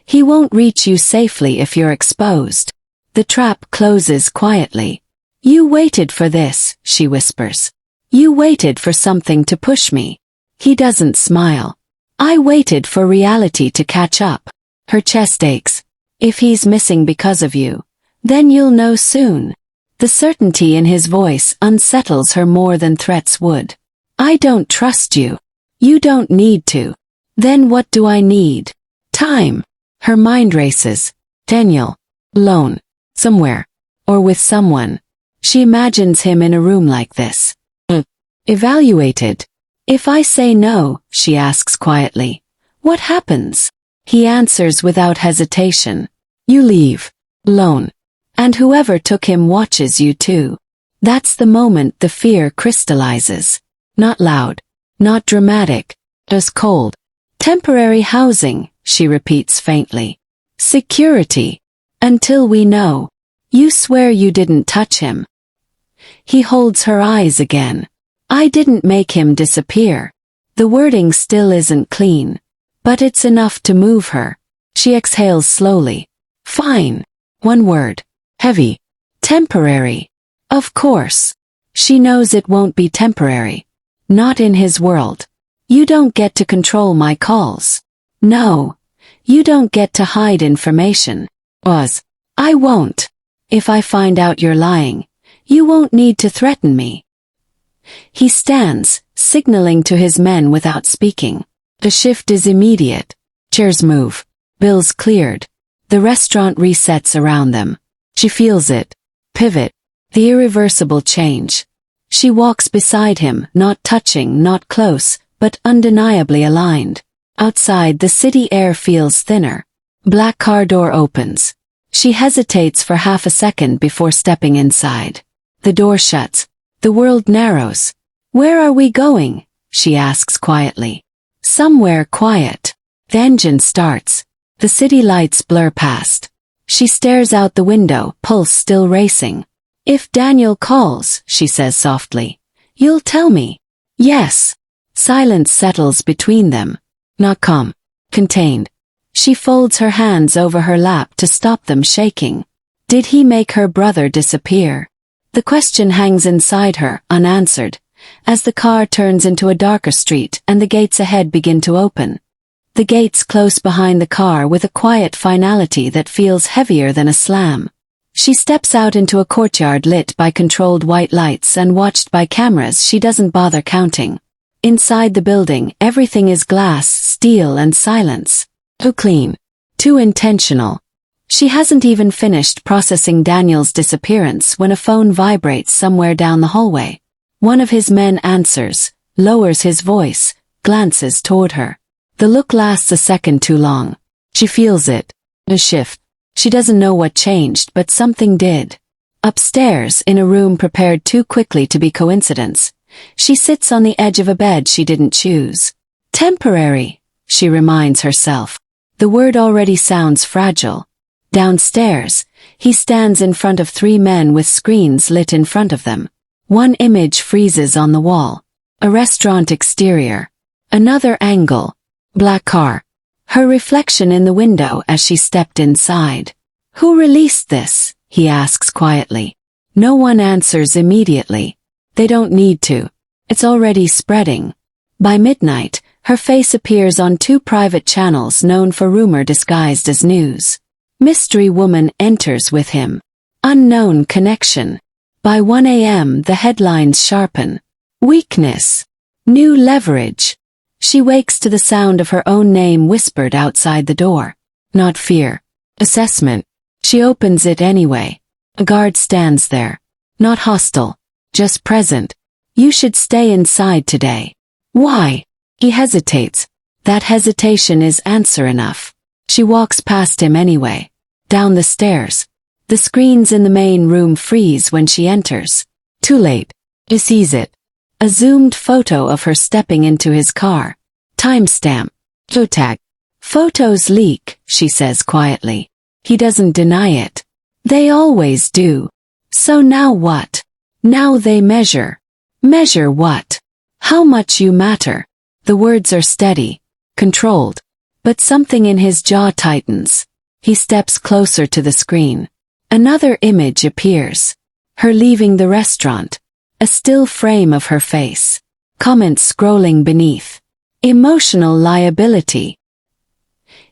S1: he won't reach you safely if you're exposed. The trap closes quietly. You waited for this, she whispers. You waited for something to push me. He doesn't smile. I waited for reality to catch up. Her chest aches. If he's missing because of you, then you'll know soon. The certainty in his voice unsettles her more than threats would. I don't trust you. You don't need to. Then what do I need? Time. Her mind races. Daniel. Alone. Somewhere. Or with someone. She imagines him in a room like this. Evaluated. If I say no, she asks quietly, what happens? He answers without hesitation. You leave. Alone. And whoever took him watches you too. That's the moment the fear crystallizes. Not loud. Not dramatic. Just cold. Temporary housing, she repeats faintly. Security. Until we know. You swear you didn't touch him. He holds her eyes again. I didn't make him disappear. The wording still isn't clean. But it's enough to move her. She exhales slowly. Fine. One word. Heavy. Temporary. Of course. She knows it won't be temporary. Not in his world. You don't get to control my calls. No. You don't get to hide information. I won't. If I find out you're lying, you won't need to threaten me. He stands, signaling to his men without speaking. The shift is immediate. Chairs move. Bills cleared. The restaurant resets around them. She feels it. Pivot. The irreversible change. She walks beside him, not touching, not close, but undeniably aligned. Outside, the city air feels thinner. Black car door opens. She hesitates for half a second before stepping inside. The door shuts. The world narrows. Where are we going? She asks quietly. Somewhere quiet. The engine starts. The city lights blur past. She stares out the window, pulse still racing. If Daniel calls, she says softly, you'll tell me. Yes. Silence settles between them. Not calm. Contained. She folds her hands over her lap to stop them shaking. Did he make her brother disappear? The question hangs inside her, unanswered, as the car turns into a darker street and the gates ahead begin to open. The gates close behind the car with a quiet finality that feels heavier than a slam. She steps out into a courtyard lit by controlled white lights and watched by cameras she doesn't bother counting. Inside the building, everything is glass, steel, and silence. Too clean. Too intentional. She hasn't even finished processing Daniel's disappearance when a phone vibrates somewhere down the hallway. One of his men answers, lowers his voice, glances toward her. The look lasts a second too long. She feels it. A shift. She doesn't know what changed, but something did. Upstairs, in a room prepared too quickly to be coincidence, she sits on the edge of a bed she didn't choose. Temporary, she reminds herself. The word already sounds fragile. Downstairs, he stands in front of three men with screens lit in front of them. One image freezes on the wall. A restaurant exterior. Another angle. Black car. Her reflection in the window as she stepped inside. Who released this? He asks quietly. No one answers immediately. They don't need to. It's already spreading. By midnight, her face appears on two private channels known for rumor disguised as news. Mystery woman enters with him. Unknown connection. By 1 a.m. the headlines sharpen. Weakness. New leverage. She wakes to the sound of her own name whispered outside the door. Not fear. Assessment. She opens it anyway. A guard stands there. Not hostile. Just present. You should stay inside today. Why? He hesitates. That hesitation is answer enough. She walks past him anyway. Down the stairs. The screens in the main room freeze when she enters. Too late. She sees it. A zoomed photo of her stepping into his car. Timestamp. Tag. Photos leak, she says quietly. He doesn't deny it. They always do. So now what? Now they measure. Measure what? How much you matter. The words are steady, controlled, but something in his jaw tightens. He steps closer to the screen. Another image appears. Her leaving the restaurant. A still frame of her face. Comments scrolling beneath. Emotional liability.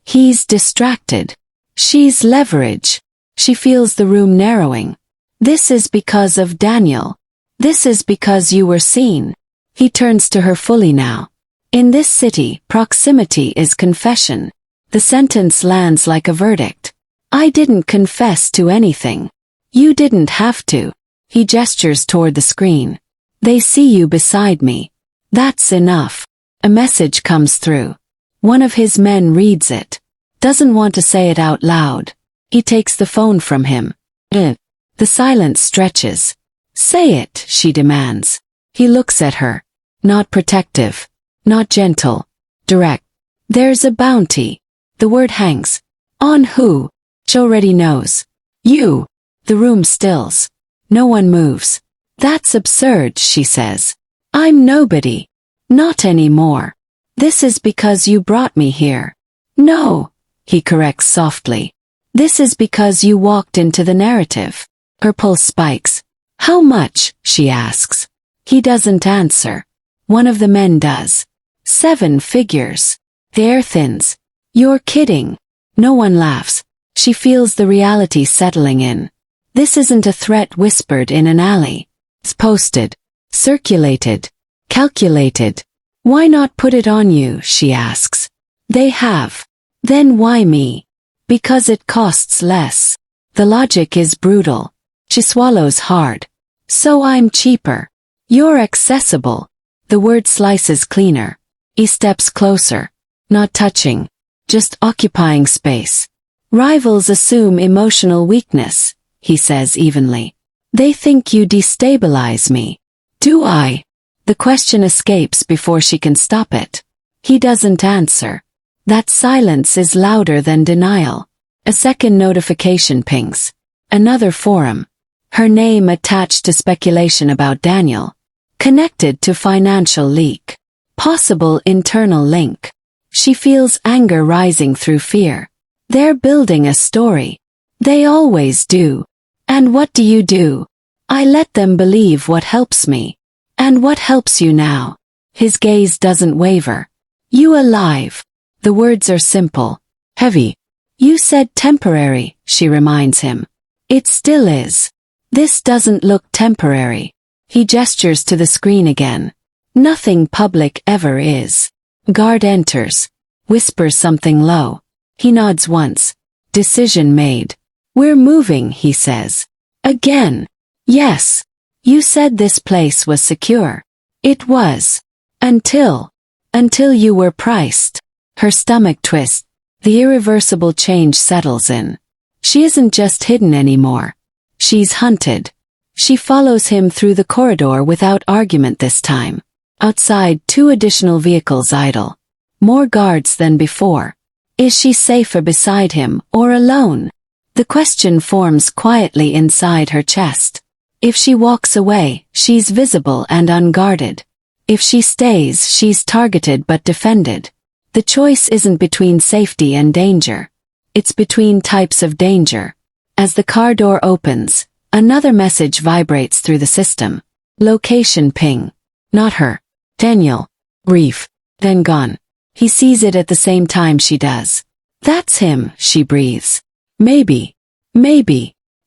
S1: He's distracted. She's leverage. She feels the room narrowing. This is because of Daniel. This is because you were seen. He turns to her fully now. In this city, proximity is confession. The sentence lands like a verdict. I didn't confess to anything. You didn't have to. He gestures toward the screen. They see you beside me. That's enough. A message comes through. One of his men reads it. Doesn't want to say it out loud. He takes the phone from him. The silence stretches. Say it, she demands. He looks at her. Not protective. Not gentle. Direct. There's a bounty. The word hangs. On who? She already knows. You. The room stills. No one moves. That's absurd, she says. I'm nobody. Not anymore. This is because you brought me here. No, he corrects softly. This is because you walked into the narrative. Her pulse spikes. How much? She asks. He doesn't answer. One of the men does. 7 figures. The air thins. You're kidding. No one laughs. She feels the reality settling in. This isn't a threat whispered in an alley. It's posted. Circulated. Calculated. Why not put it on you, she asks. They have. Then why me? Because it costs less. The logic is brutal. She swallows hard. So I'm cheaper. You're accessible. The word slices cleaner. He steps closer. Not touching. Just occupying space. Rivals assume emotional weakness, he says evenly. They think you destabilize me. Do I? The question escapes before she can stop it. He doesn't answer. That silence is louder than denial. A second notification pings. Another forum. Her name attached to speculation about Daniel. Connected to financial leak. Possible internal link. She feels anger rising through fear. They're building a story. They always do. And what do? I let them believe what helps me. And what helps you now? His gaze doesn't waver. You alive. The words are simple. Heavy. You said temporary, she reminds him. It still is. This doesn't look temporary. He gestures to the screen again. Nothing public ever is. Guard enters. Whispers something low. He nods once. Decision made. We're moving, he says. Again. Yes. You said this place was secure. It was. Until you were priced. Her stomach twists. The irreversible change settles in. She isn't just hidden anymore. She's hunted. She follows him through the corridor without argument this time. Outside, 2 additional vehicles idle. More guards than before. Is she safer beside him or alone? The question forms quietly inside her chest. If she walks away, she's visible and unguarded. If she stays, she's targeted but defended. The choice isn't between safety and danger. It's between types of danger. As the car door opens, another message vibrates through the system. Location ping. Not her. Daniel. Brief. Then gone. He sees it at the same time she does. That's him, she breathes. Maybe.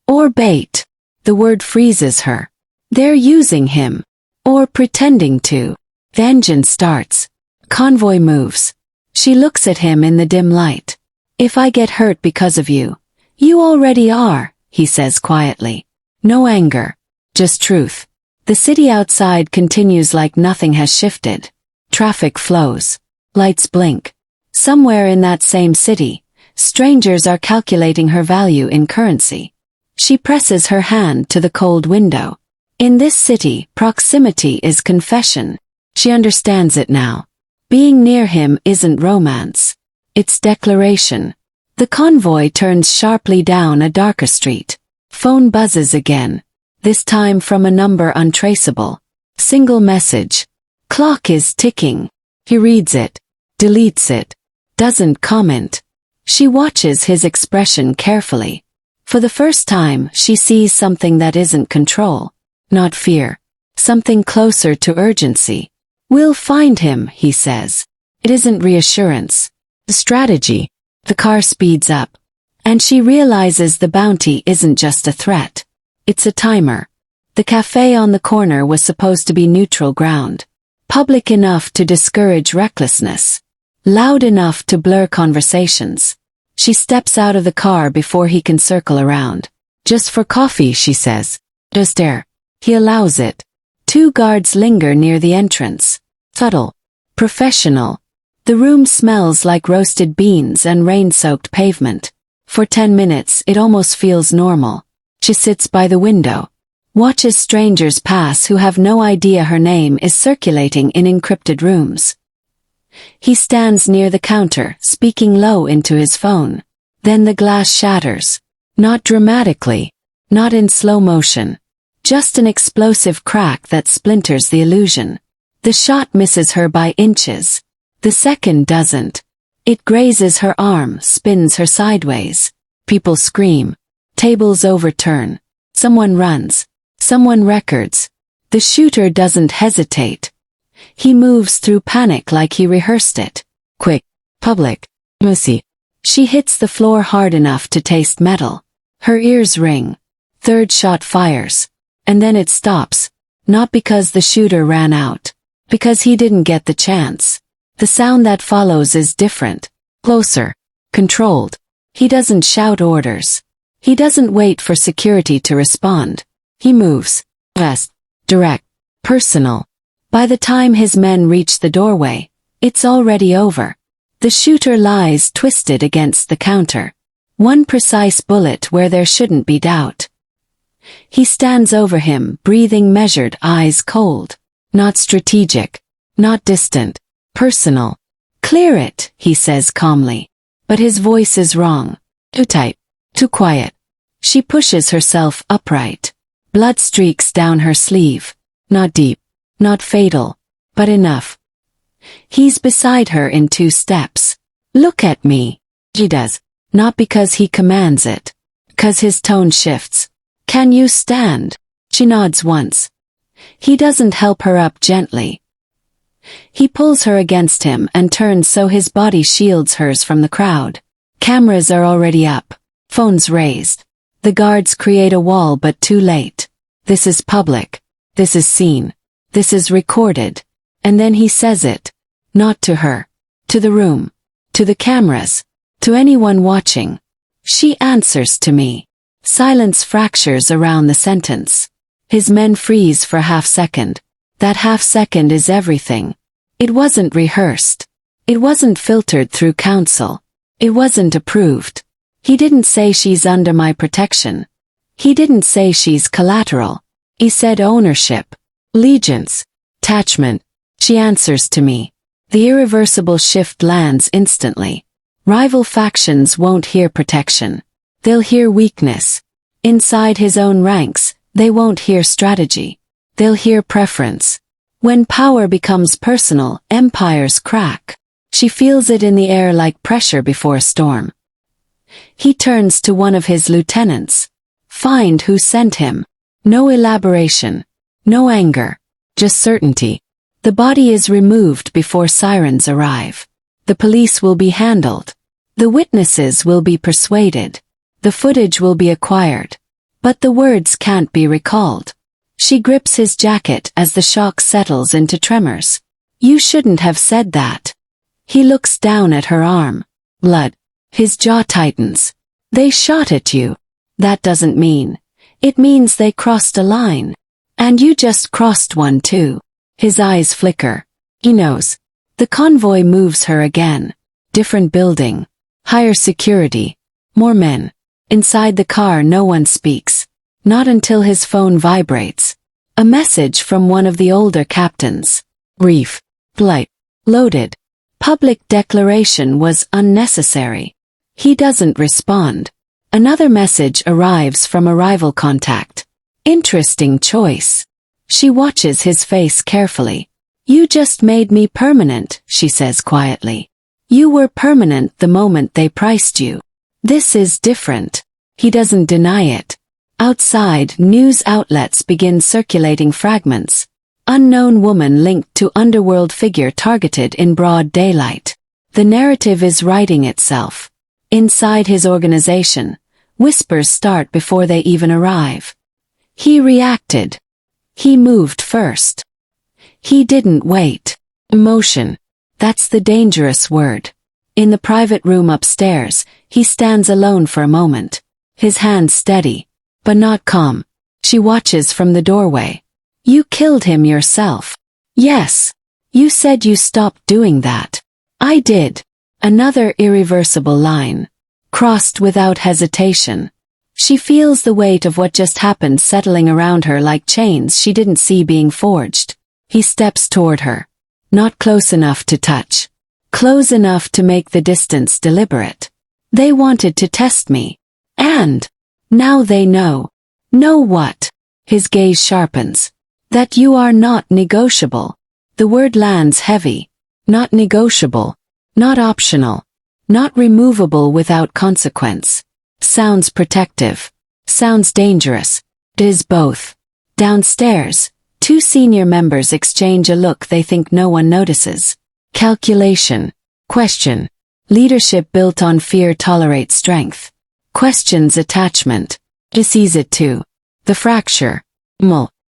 S1: Or bait. The word freezes her. They're using him. Or pretending to. The engine starts. Convoy moves. She looks at him in the dim light. If I get hurt because of you. You already are, he says quietly. No anger. Just truth. The city outside continues like nothing has shifted. Traffic flows. Lights blink. Somewhere in that same city, strangers are calculating her value in currency. She presses her hand to the cold window. In this city, proximity is confession. She understands it now. Being near him isn't romance. It's declaration. The. The convoy turns sharply down a darker street. Phone buzzes again. this time from a number untraceable. Single message. Clock is ticking. He reads it, deletes it, doesn't comment. She watches his expression carefully. For the first time, she sees something that isn't control, not fear, something closer to urgency. We'll find him, he says. It isn't reassurance. The strategy. The car speeds up. And she realizes the bounty isn't just a threat. It's a timer. The cafe on the corner was supposed to be neutral ground. Public enough to discourage recklessness. Loud enough to blur conversations. She steps out of the car before he can circle around. Just for coffee, she says. Just air. He allows it. 2 guards linger near the entrance. Subtle. Professional. The room smells like roasted beans and rain-soaked pavement. For 10 minutes, it almost feels normal. She sits by the window. Watches strangers pass who have no idea her name is circulating in encrypted rooms. He stands near the counter, speaking low into his phone. Then the glass shatters. Not dramatically. Not in slow motion. Just an explosive crack that splinters the illusion. The shot misses her by inches. The second doesn't. It grazes her arm, spins her sideways. People scream. Tables overturn. Someone runs. Someone records. The shooter doesn't hesitate. He moves through panic like he rehearsed it. Quick. Public. Messy. She hits the floor hard enough to taste metal. Her ears ring. Third shot fires. And then it stops. Not because the shooter ran out. Because he didn't get the chance. The sound that follows is different. Closer. Controlled. He doesn't shout orders. He doesn't wait for security to respond. He moves. Fast. Direct. Personal. By the time his men reach the doorway, it's already over. The shooter lies twisted against the counter. One precise bullet where there shouldn't be doubt. He stands over him, breathing measured, eyes cold. Not strategic. Not distant. Personal. Clear it, he says calmly. But his voice is wrong. Too tight. Too quiet. She pushes herself upright. Blood streaks down her sleeve. Not deep. Not fatal. But enough. He's beside her in 2 steps. Look at me. She does. Not because he commands it. Because his tone shifts. Can you stand? She nods once. He doesn't help her up gently. He pulls her against him and turns so his body shields hers from the crowd. Cameras are already up. Phones raised. The guards create a wall, but too late. This is public. This is seen. This is recorded. And then he says it. Not to her. To the room. To the cameras. To anyone watching. She answers to me. Silence fractures around the sentence. His men freeze for half-second. That half-second is everything. It wasn't rehearsed. It wasn't filtered through counsel. It wasn't approved. He didn't say she's under my protection. He didn't say she's collateral. He said ownership. Allegiance. Attachment. She answers to me. The irreversible shift lands instantly. Rival factions won't hear protection. They'll hear weakness. Inside his own ranks, they won't hear strategy. They'll hear preference. When power becomes personal, empires crack. She feels it in the air like pressure before a storm. He turns to one of his lieutenants. Find who sent him. No elaboration. No anger. Just certainty. The body is removed before sirens arrive. The police will be handled. The witnesses will be persuaded. The footage will be acquired. But the words can't be recalled. She grips his jacket as the shock settles into tremors. You shouldn't have said that. He looks down at her arm. Blood. His jaw tightens. They shot at you. That doesn't mean. It means they crossed a line. And you just crossed one too. His eyes flicker. He knows. The convoy moves her again. Different building. Higher security. More men. Inside the car no one speaks. Not until his phone vibrates. A message from one of the older captains. Brief. Polite. Loaded. Public declaration was unnecessary. He doesn't respond. Another message arrives from a rival contact. Interesting choice. She watches his face carefully. You just made me permanent, she says quietly. You were permanent the moment they priced you. This is different. He doesn't deny it. Outside, news outlets begin circulating fragments. Unknown woman linked to underworld figure targeted in broad daylight. The narrative is writing itself. Inside his organization, whispers start before they even arrive. He reacted. He moved first. He didn't wait. Emotion. That's the dangerous word. In the private room upstairs, he stands alone for a moment. His hands steady, but not calm. She watches from the doorway. You killed him yourself. Yes. You said you stopped doing that. I did. Another irreversible line. Crossed without hesitation. She feels the weight of what just happened settling around her like chains she didn't see being forged. He steps toward her. Not close enough to touch. Close enough to make the distance deliberate. They wanted to test me. And now they know. Know what? His gaze sharpens. That you are not negotiable. The word lands heavy. Not negotiable. Not optional. Not removable without consequence. Sounds protective. Sounds dangerous. It is both. Downstairs, two senior members exchange a look they think no one notices. Calculation. Question. Leadership built on fear tolerates strength. Questions attachment. He sees it too. The fracture.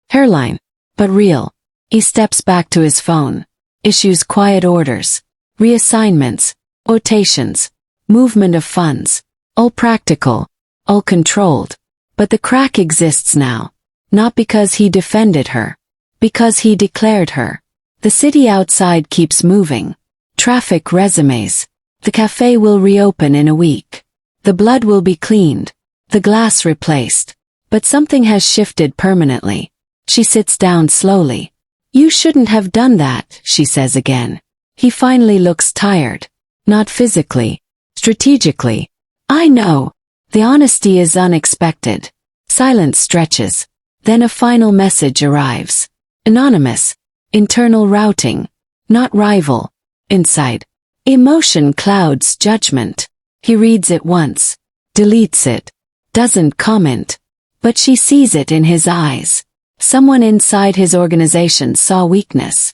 S1: Hairline. But real. He steps back to his phone. Issues quiet orders. Reassignments. Quotations. Movement of funds. All practical. All controlled. But the crack exists now. Not because he defended her. Because he declared her. The city outside keeps moving. Traffic resumes. The cafe will reopen in a week. The blood will be cleaned. The glass replaced. But something has shifted permanently. She sits down slowly. You shouldn't have done that, she says again. He finally looks tired. Not physically. Strategically. I know. The honesty is unexpected. Silence stretches. Then a final message arrives. Anonymous. Internal routing. Not rival. Inside. Emotion clouds judgment. He reads it once. Deletes it. Doesn't comment. But she sees it in his eyes. Someone inside his organization saw weakness.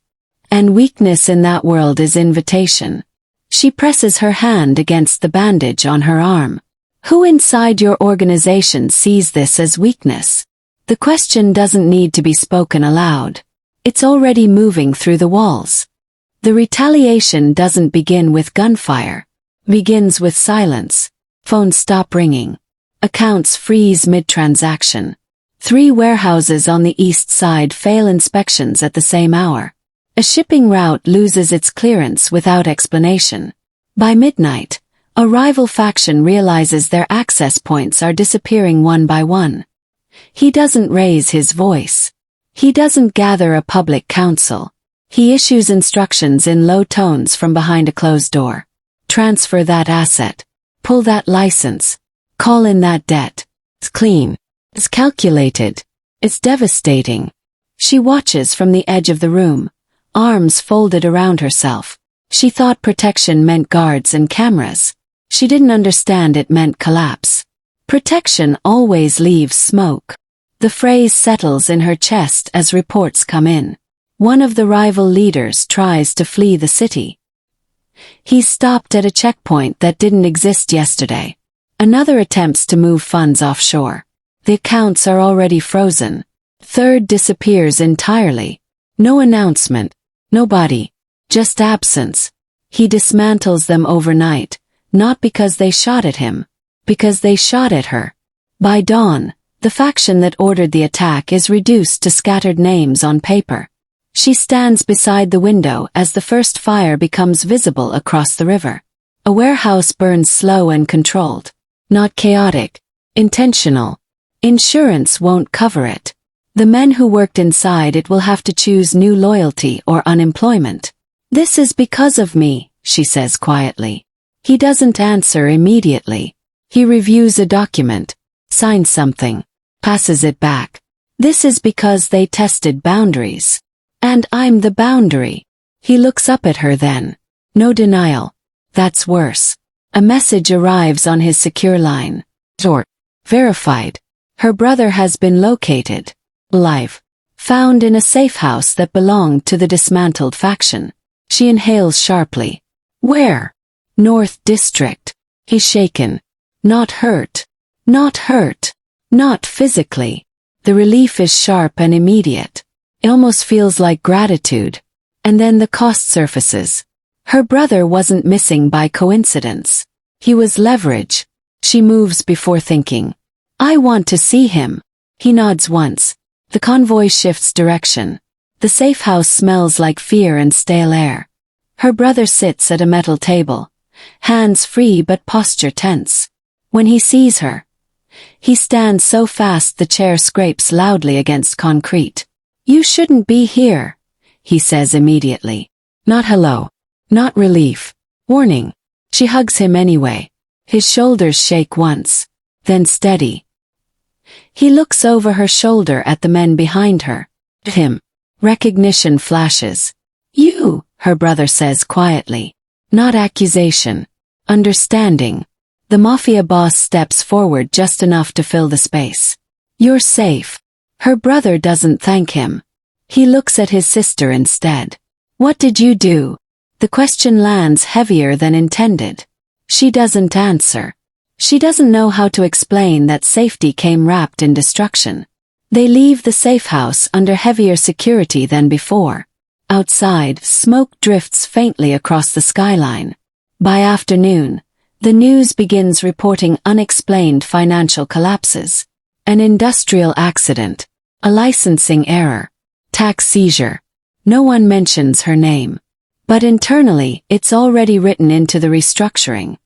S1: And weakness in that world is invitation. She presses her hand against the bandage on her arm. Who inside your organization sees this as weakness? The question doesn't need to be spoken aloud. It's already moving through the walls. The retaliation doesn't begin with gunfire. Begins with silence. Phones stop ringing. Accounts freeze mid-transaction. 3 warehouses on the east side fail inspections at the same hour. A shipping route loses its clearance without explanation. By midnight, a rival faction realizes their access points are disappearing one by one. He doesn't raise his voice. He doesn't gather a public council. He issues instructions in low tones from behind a closed door. Transfer that asset. Pull that license. Call in that debt. It's clean. It's calculated. It's devastating. She watches from the edge of the room, arms folded around herself. She thought protection meant guards and cameras. She didn't understand it meant collapse. Protection always leaves smoke. The phrase settles in her chest as reports come in. One of the rival leaders tries to flee the city. He's stopped at a checkpoint that didn't exist yesterday. Another attempts to move funds offshore. The accounts are already frozen. Third disappears entirely. No announcement. Nobody. Just absence. He dismantles them overnight, not because they shot at him, because they shot at her. By dawn, the faction that ordered the attack is reduced to scattered names on paper. She stands beside the window as the first fire becomes visible across the river. A warehouse burns slow and controlled. Not chaotic. Intentional. Insurance won't cover it. The men who worked inside it will have to choose new loyalty or unemployment. This is because of me, she says quietly. He doesn't answer immediately. He reviews a document, signs something, passes it back. This is because they tested boundaries. And I'm the boundary. He looks up at her then. No denial. That's worse. A message arrives on his secure line. Or, verified. Her brother has been located. Alive. Found in a safe house that belonged to the dismantled faction. She inhales sharply. Where? North District. He's shaken. Not hurt. Not hurt. Not physically. The relief is sharp and immediate. It almost feels like gratitude. And then the cost surfaces. Her brother wasn't missing by coincidence. He was leverage. She moves before thinking. I want to see him. He nods once. The convoy shifts direction. The safe house smells like fear and stale air. Her brother sits at a metal table. Hands free but posture tense. When he sees her, he stands so fast the chair scrapes loudly against concrete. You shouldn't be here, he says immediately. Not hello. Not relief. Warning. She hugs him anyway. His shoulders shake once. Then steady. He looks over her shoulder at the men behind her. Him. Recognition flashes. You, her brother says quietly. Not accusation. Understanding. The Mafia boss steps forward just enough to fill the space. You're safe. Her brother doesn't thank him. He looks at his sister instead. What did you do? The question lands heavier than intended. She doesn't answer. She doesn't know how to explain that safety came wrapped in destruction. They leave the safe house under heavier security than before. Outside, smoke drifts faintly across the skyline. By afternoon, the news begins reporting unexplained financial collapses. An industrial accident. A licensing error. Tax seizure. No one mentions her name. But internally, it's already written into the restructuring.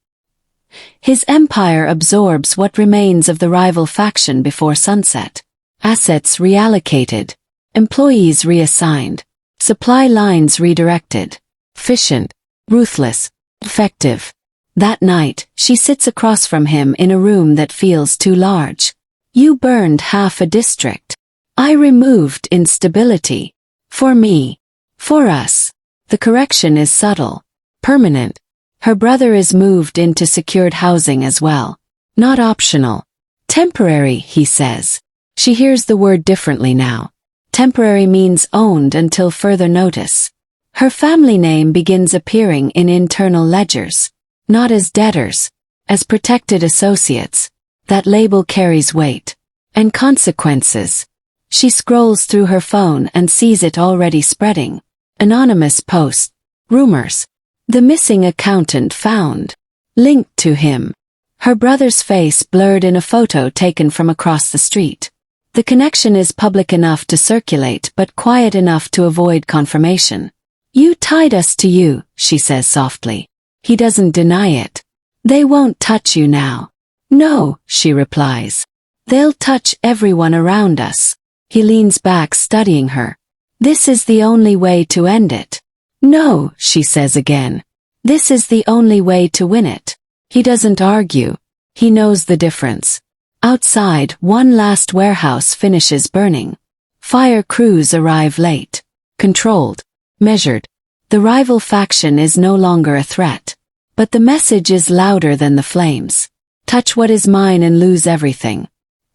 S1: His empire absorbs what remains of the rival faction before sunset. Assets reallocated. Employees reassigned. Supply lines redirected. Efficient. Ruthless. Effective. That night, she sits across from him in a room that feels too large. You burned half a district. I removed instability. For me. For us. The correction is subtle. Permanent. Her brother is moved into secured housing as well. Not optional. Temporary, he says. She hears the word differently now. Temporary means owned until further notice. Her family name begins appearing in internal ledgers. Not as debtors. As protected associates. That label carries weight. And consequences. She scrolls through her phone and sees it already spreading. Anonymous post. Rumors. The missing accountant found. Linked to him. Her brother's face blurred in a photo taken from across the street. The connection is public enough to circulate but quiet enough to avoid confirmation. You tied us to you, she says softly. He doesn't deny it. They won't touch you now. No, she replies. They'll touch everyone around us. He leans back studying her. This is the only way to end it. No, she says again. This is the only way to win it. He doesn't argue. He knows the difference. Outside, one last warehouse finishes burning. Fire crews arrive late. Controlled. Measured. The rival faction is no longer a threat. But the message is louder than the flames. Touch what is mine and lose everything.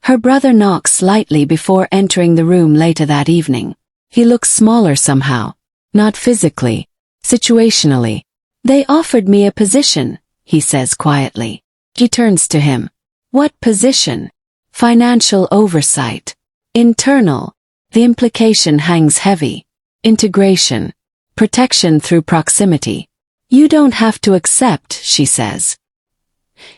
S1: Her brother knocks lightly before entering the room later that evening. He looks smaller somehow. Not physically. Situationally. They offered me a position, he says quietly. She turns to him. What position? Financial oversight. Internal. The implication hangs heavy. Integration. Protection through proximity. You don't have to accept, she says.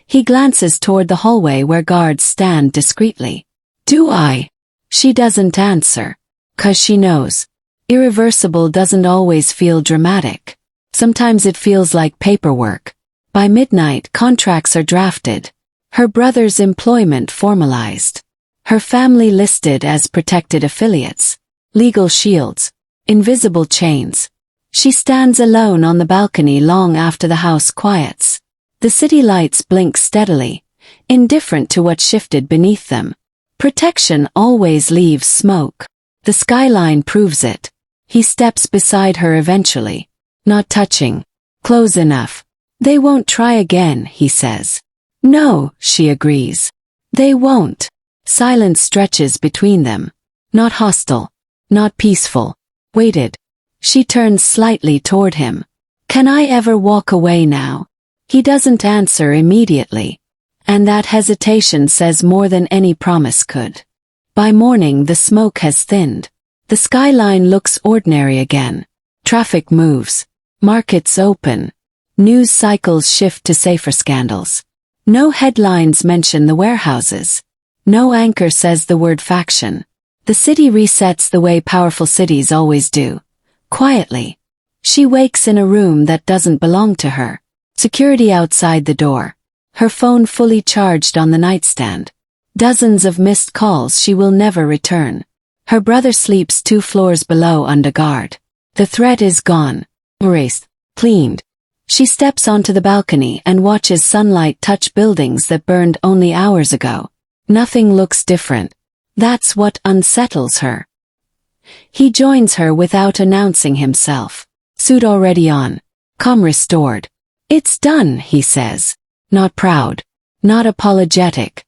S1: He glances toward the hallway where guards stand discreetly. Do I? She doesn't answer. 'Cause she knows. Irreversible doesn't always feel dramatic. Sometimes it feels like paperwork. By midnight, contracts are drafted. Her brother's employment formalized. Her family listed as protected affiliates. Legal shields. Invisible chains. She stands alone on the balcony long after the house quiets. The city lights blink steadily, indifferent to what shifted beneath them. Protection always leaves smoke. The skyline proves it. He steps beside her eventually. Not touching. Close enough. They won't try again, he says. No, she agrees. They won't. Silence stretches between them. Not hostile. Not peaceful. Waited. She turns slightly toward him. Can I ever walk away now? He doesn't answer immediately. And that hesitation says more than any promise could. By morning the smoke has thinned. The skyline looks ordinary again. Traffic moves. Markets open. News cycles shift to safer scandals. No headlines mention the warehouses. No anchor says the word faction. The city resets the way powerful cities always do. Quietly. She wakes in a room that doesn't belong to her. Security outside the door. Her phone fully charged on the nightstand. Dozens of missed calls she will never return. Her brother sleeps 2 floors below under guard. The threat is gone. Erased. Cleaned. She steps onto the balcony and watches sunlight touch buildings that burned only hours ago. Nothing looks different. That's what unsettles her. He joins her without announcing himself. Suit already on. Calm restored. It's done, he says. Not proud. Not apologetic.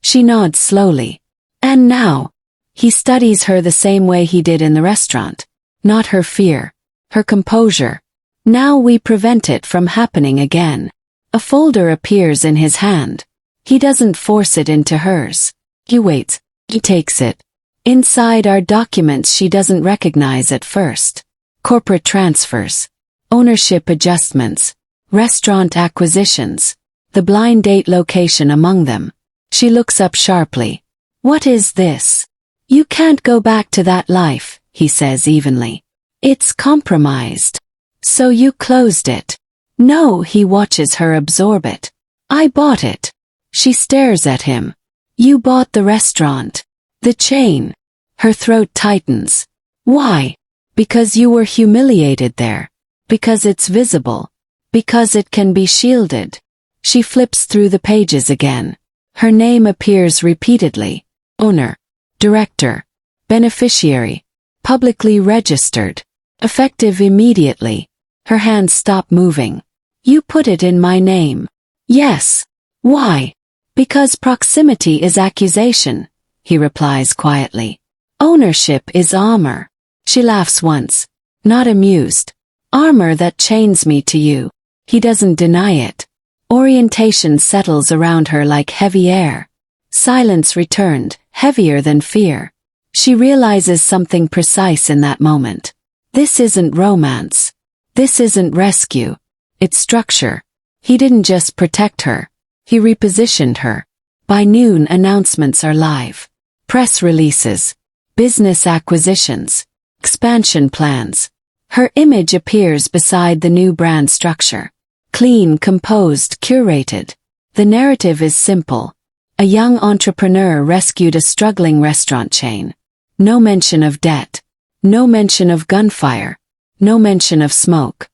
S1: She nods slowly. And now? He studies her the same way he did in the restaurant. Not her fear. Her composure. Now we prevent it from happening again. A folder appears in his hand. He doesn't force it into hers. He waits. He takes it. Inside are documents she doesn't recognize at first. Corporate transfers. Ownership adjustments. Restaurant acquisitions. The blind date location among them. She looks up sharply. What is this? You can't go back to that life, he says evenly. It's compromised. So you closed it. No, he watches her absorb it. I bought it. She stares at him. You bought the restaurant. The chain. Her throat tightens. Why? Because you were humiliated there. Because it's visible. Because it can be shielded. She flips through the pages again. Her name appears repeatedly. Owner. Director. Beneficiary. Publicly registered. Effective immediately. Her hands stop moving. You put it in my name. Yes. Why? Because proximity is accusation, he replies quietly. Ownership is armor. She laughs once. Not amused. Armor that chains me to you. He doesn't deny it. Orientation settles around her like heavy air. Silence returned, heavier than fear. She realizes something precise in that moment. This isn't romance. This isn't rescue. It's structure. He didn't just protect her. He repositioned her. By noon, announcements are live. Press releases. Business acquisitions. Expansion plans. Her image appears beside the new brand structure. Clean, composed, curated. The narrative is simple. A young entrepreneur rescued a struggling restaurant chain. No mention of debt. No mention of gunfire. No mention of smoke.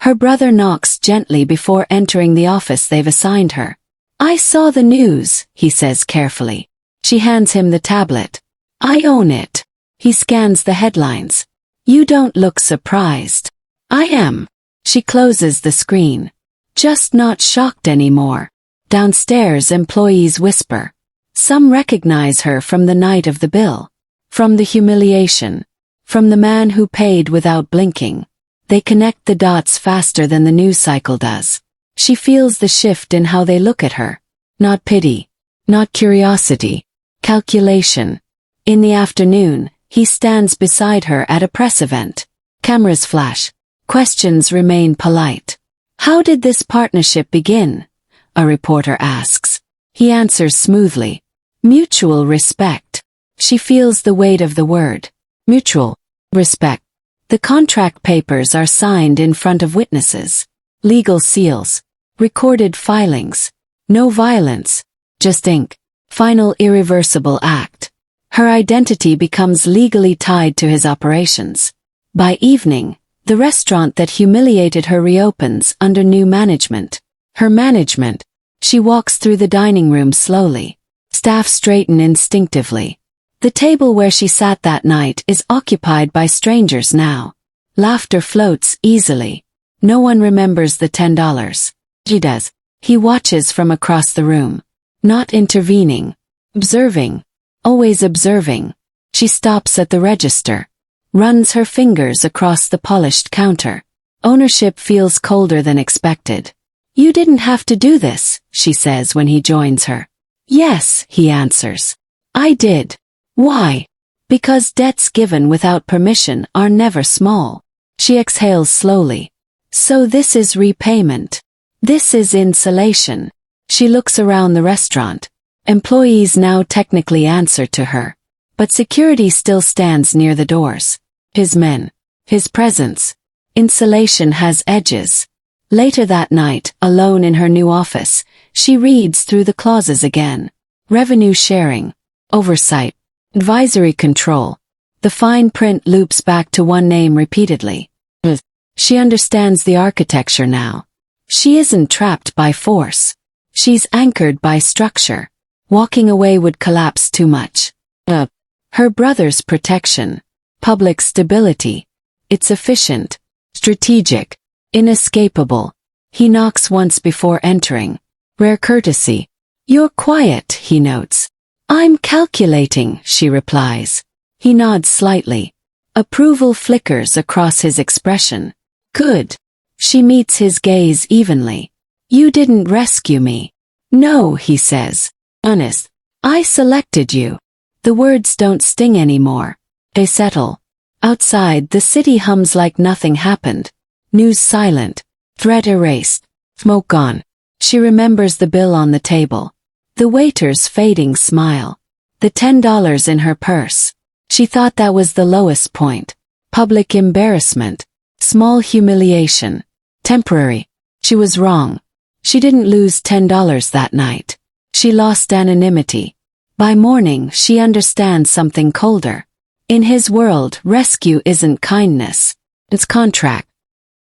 S1: Her brother knocks gently before entering the office they've assigned her. I saw the news, he says carefully. She hands him the tablet. I own it. He scans the headlines. You don't look surprised. I am. She closes the screen. Just not shocked anymore. Downstairs, employees whisper. Some recognize her from the night of the bill. From the humiliation. From the man who paid without blinking. They connect the dots faster than the news cycle does. She feels the shift in how they look at her. Not pity. Not curiosity. Calculation. In the afternoon, he stands beside her at a press event. Cameras flash. Questions remain polite. How did this partnership begin? A reporter asks. He answers smoothly. Mutual respect. She feels the weight of the word. Mutual respect. The contract papers are signed in front of witnesses. Legal seals. Recorded filings. No violence. Just ink. Final irreversible act. Her identity becomes legally tied to his operations. By evening, the restaurant that humiliated her reopens under new management. Her management. She walks through the dining room slowly. Staff straighten instinctively. The table where she sat that night is occupied by strangers now. Laughter floats easily. No one remembers the $10. She does. He watches from across the room. Not intervening. Observing. Always observing. She stops at the register. Runs her fingers across the polished counter. Ownership feels colder than expected. You didn't have to do this, she says when he joins her. Yes, he answers. I did. Why? Because debts given without permission are never small. She exhales slowly. So this is repayment. This is insulation. She looks around the restaurant. Employees now technically answer to her. But security still stands near the doors. His men. His presence. Insulation has edges. Later that night, alone in her new office, she reads through the clauses again. Revenue sharing. Oversight. Advisory control. The fine print loops back to one name repeatedly. She understands the architecture now. She isn't trapped by force. She's anchored by structure. Walking away would collapse too much. Her brother's protection. Public stability. It's efficient. Strategic. Inescapable. He knocks once before entering. Rare courtesy. You're quiet, he notes. I'm calculating, she replies. He nods slightly. Approval flickers across his expression. Good. She meets his gaze evenly. You didn't rescue me. No, he says. Honest. I selected you. The words don't sting anymore. They settle. Outside, the city hums like nothing happened. News silent. Threat erased. Smoke gone. She remembers the bill on the table. The waiter's fading smile. The $10 in her purse. She thought that was the lowest point. Public embarrassment. Small humiliation. Temporary. She was wrong. She didn't lose $10 that night. She lost anonymity. By morning, she understands something colder. In his world, rescue isn't kindness. It's contract.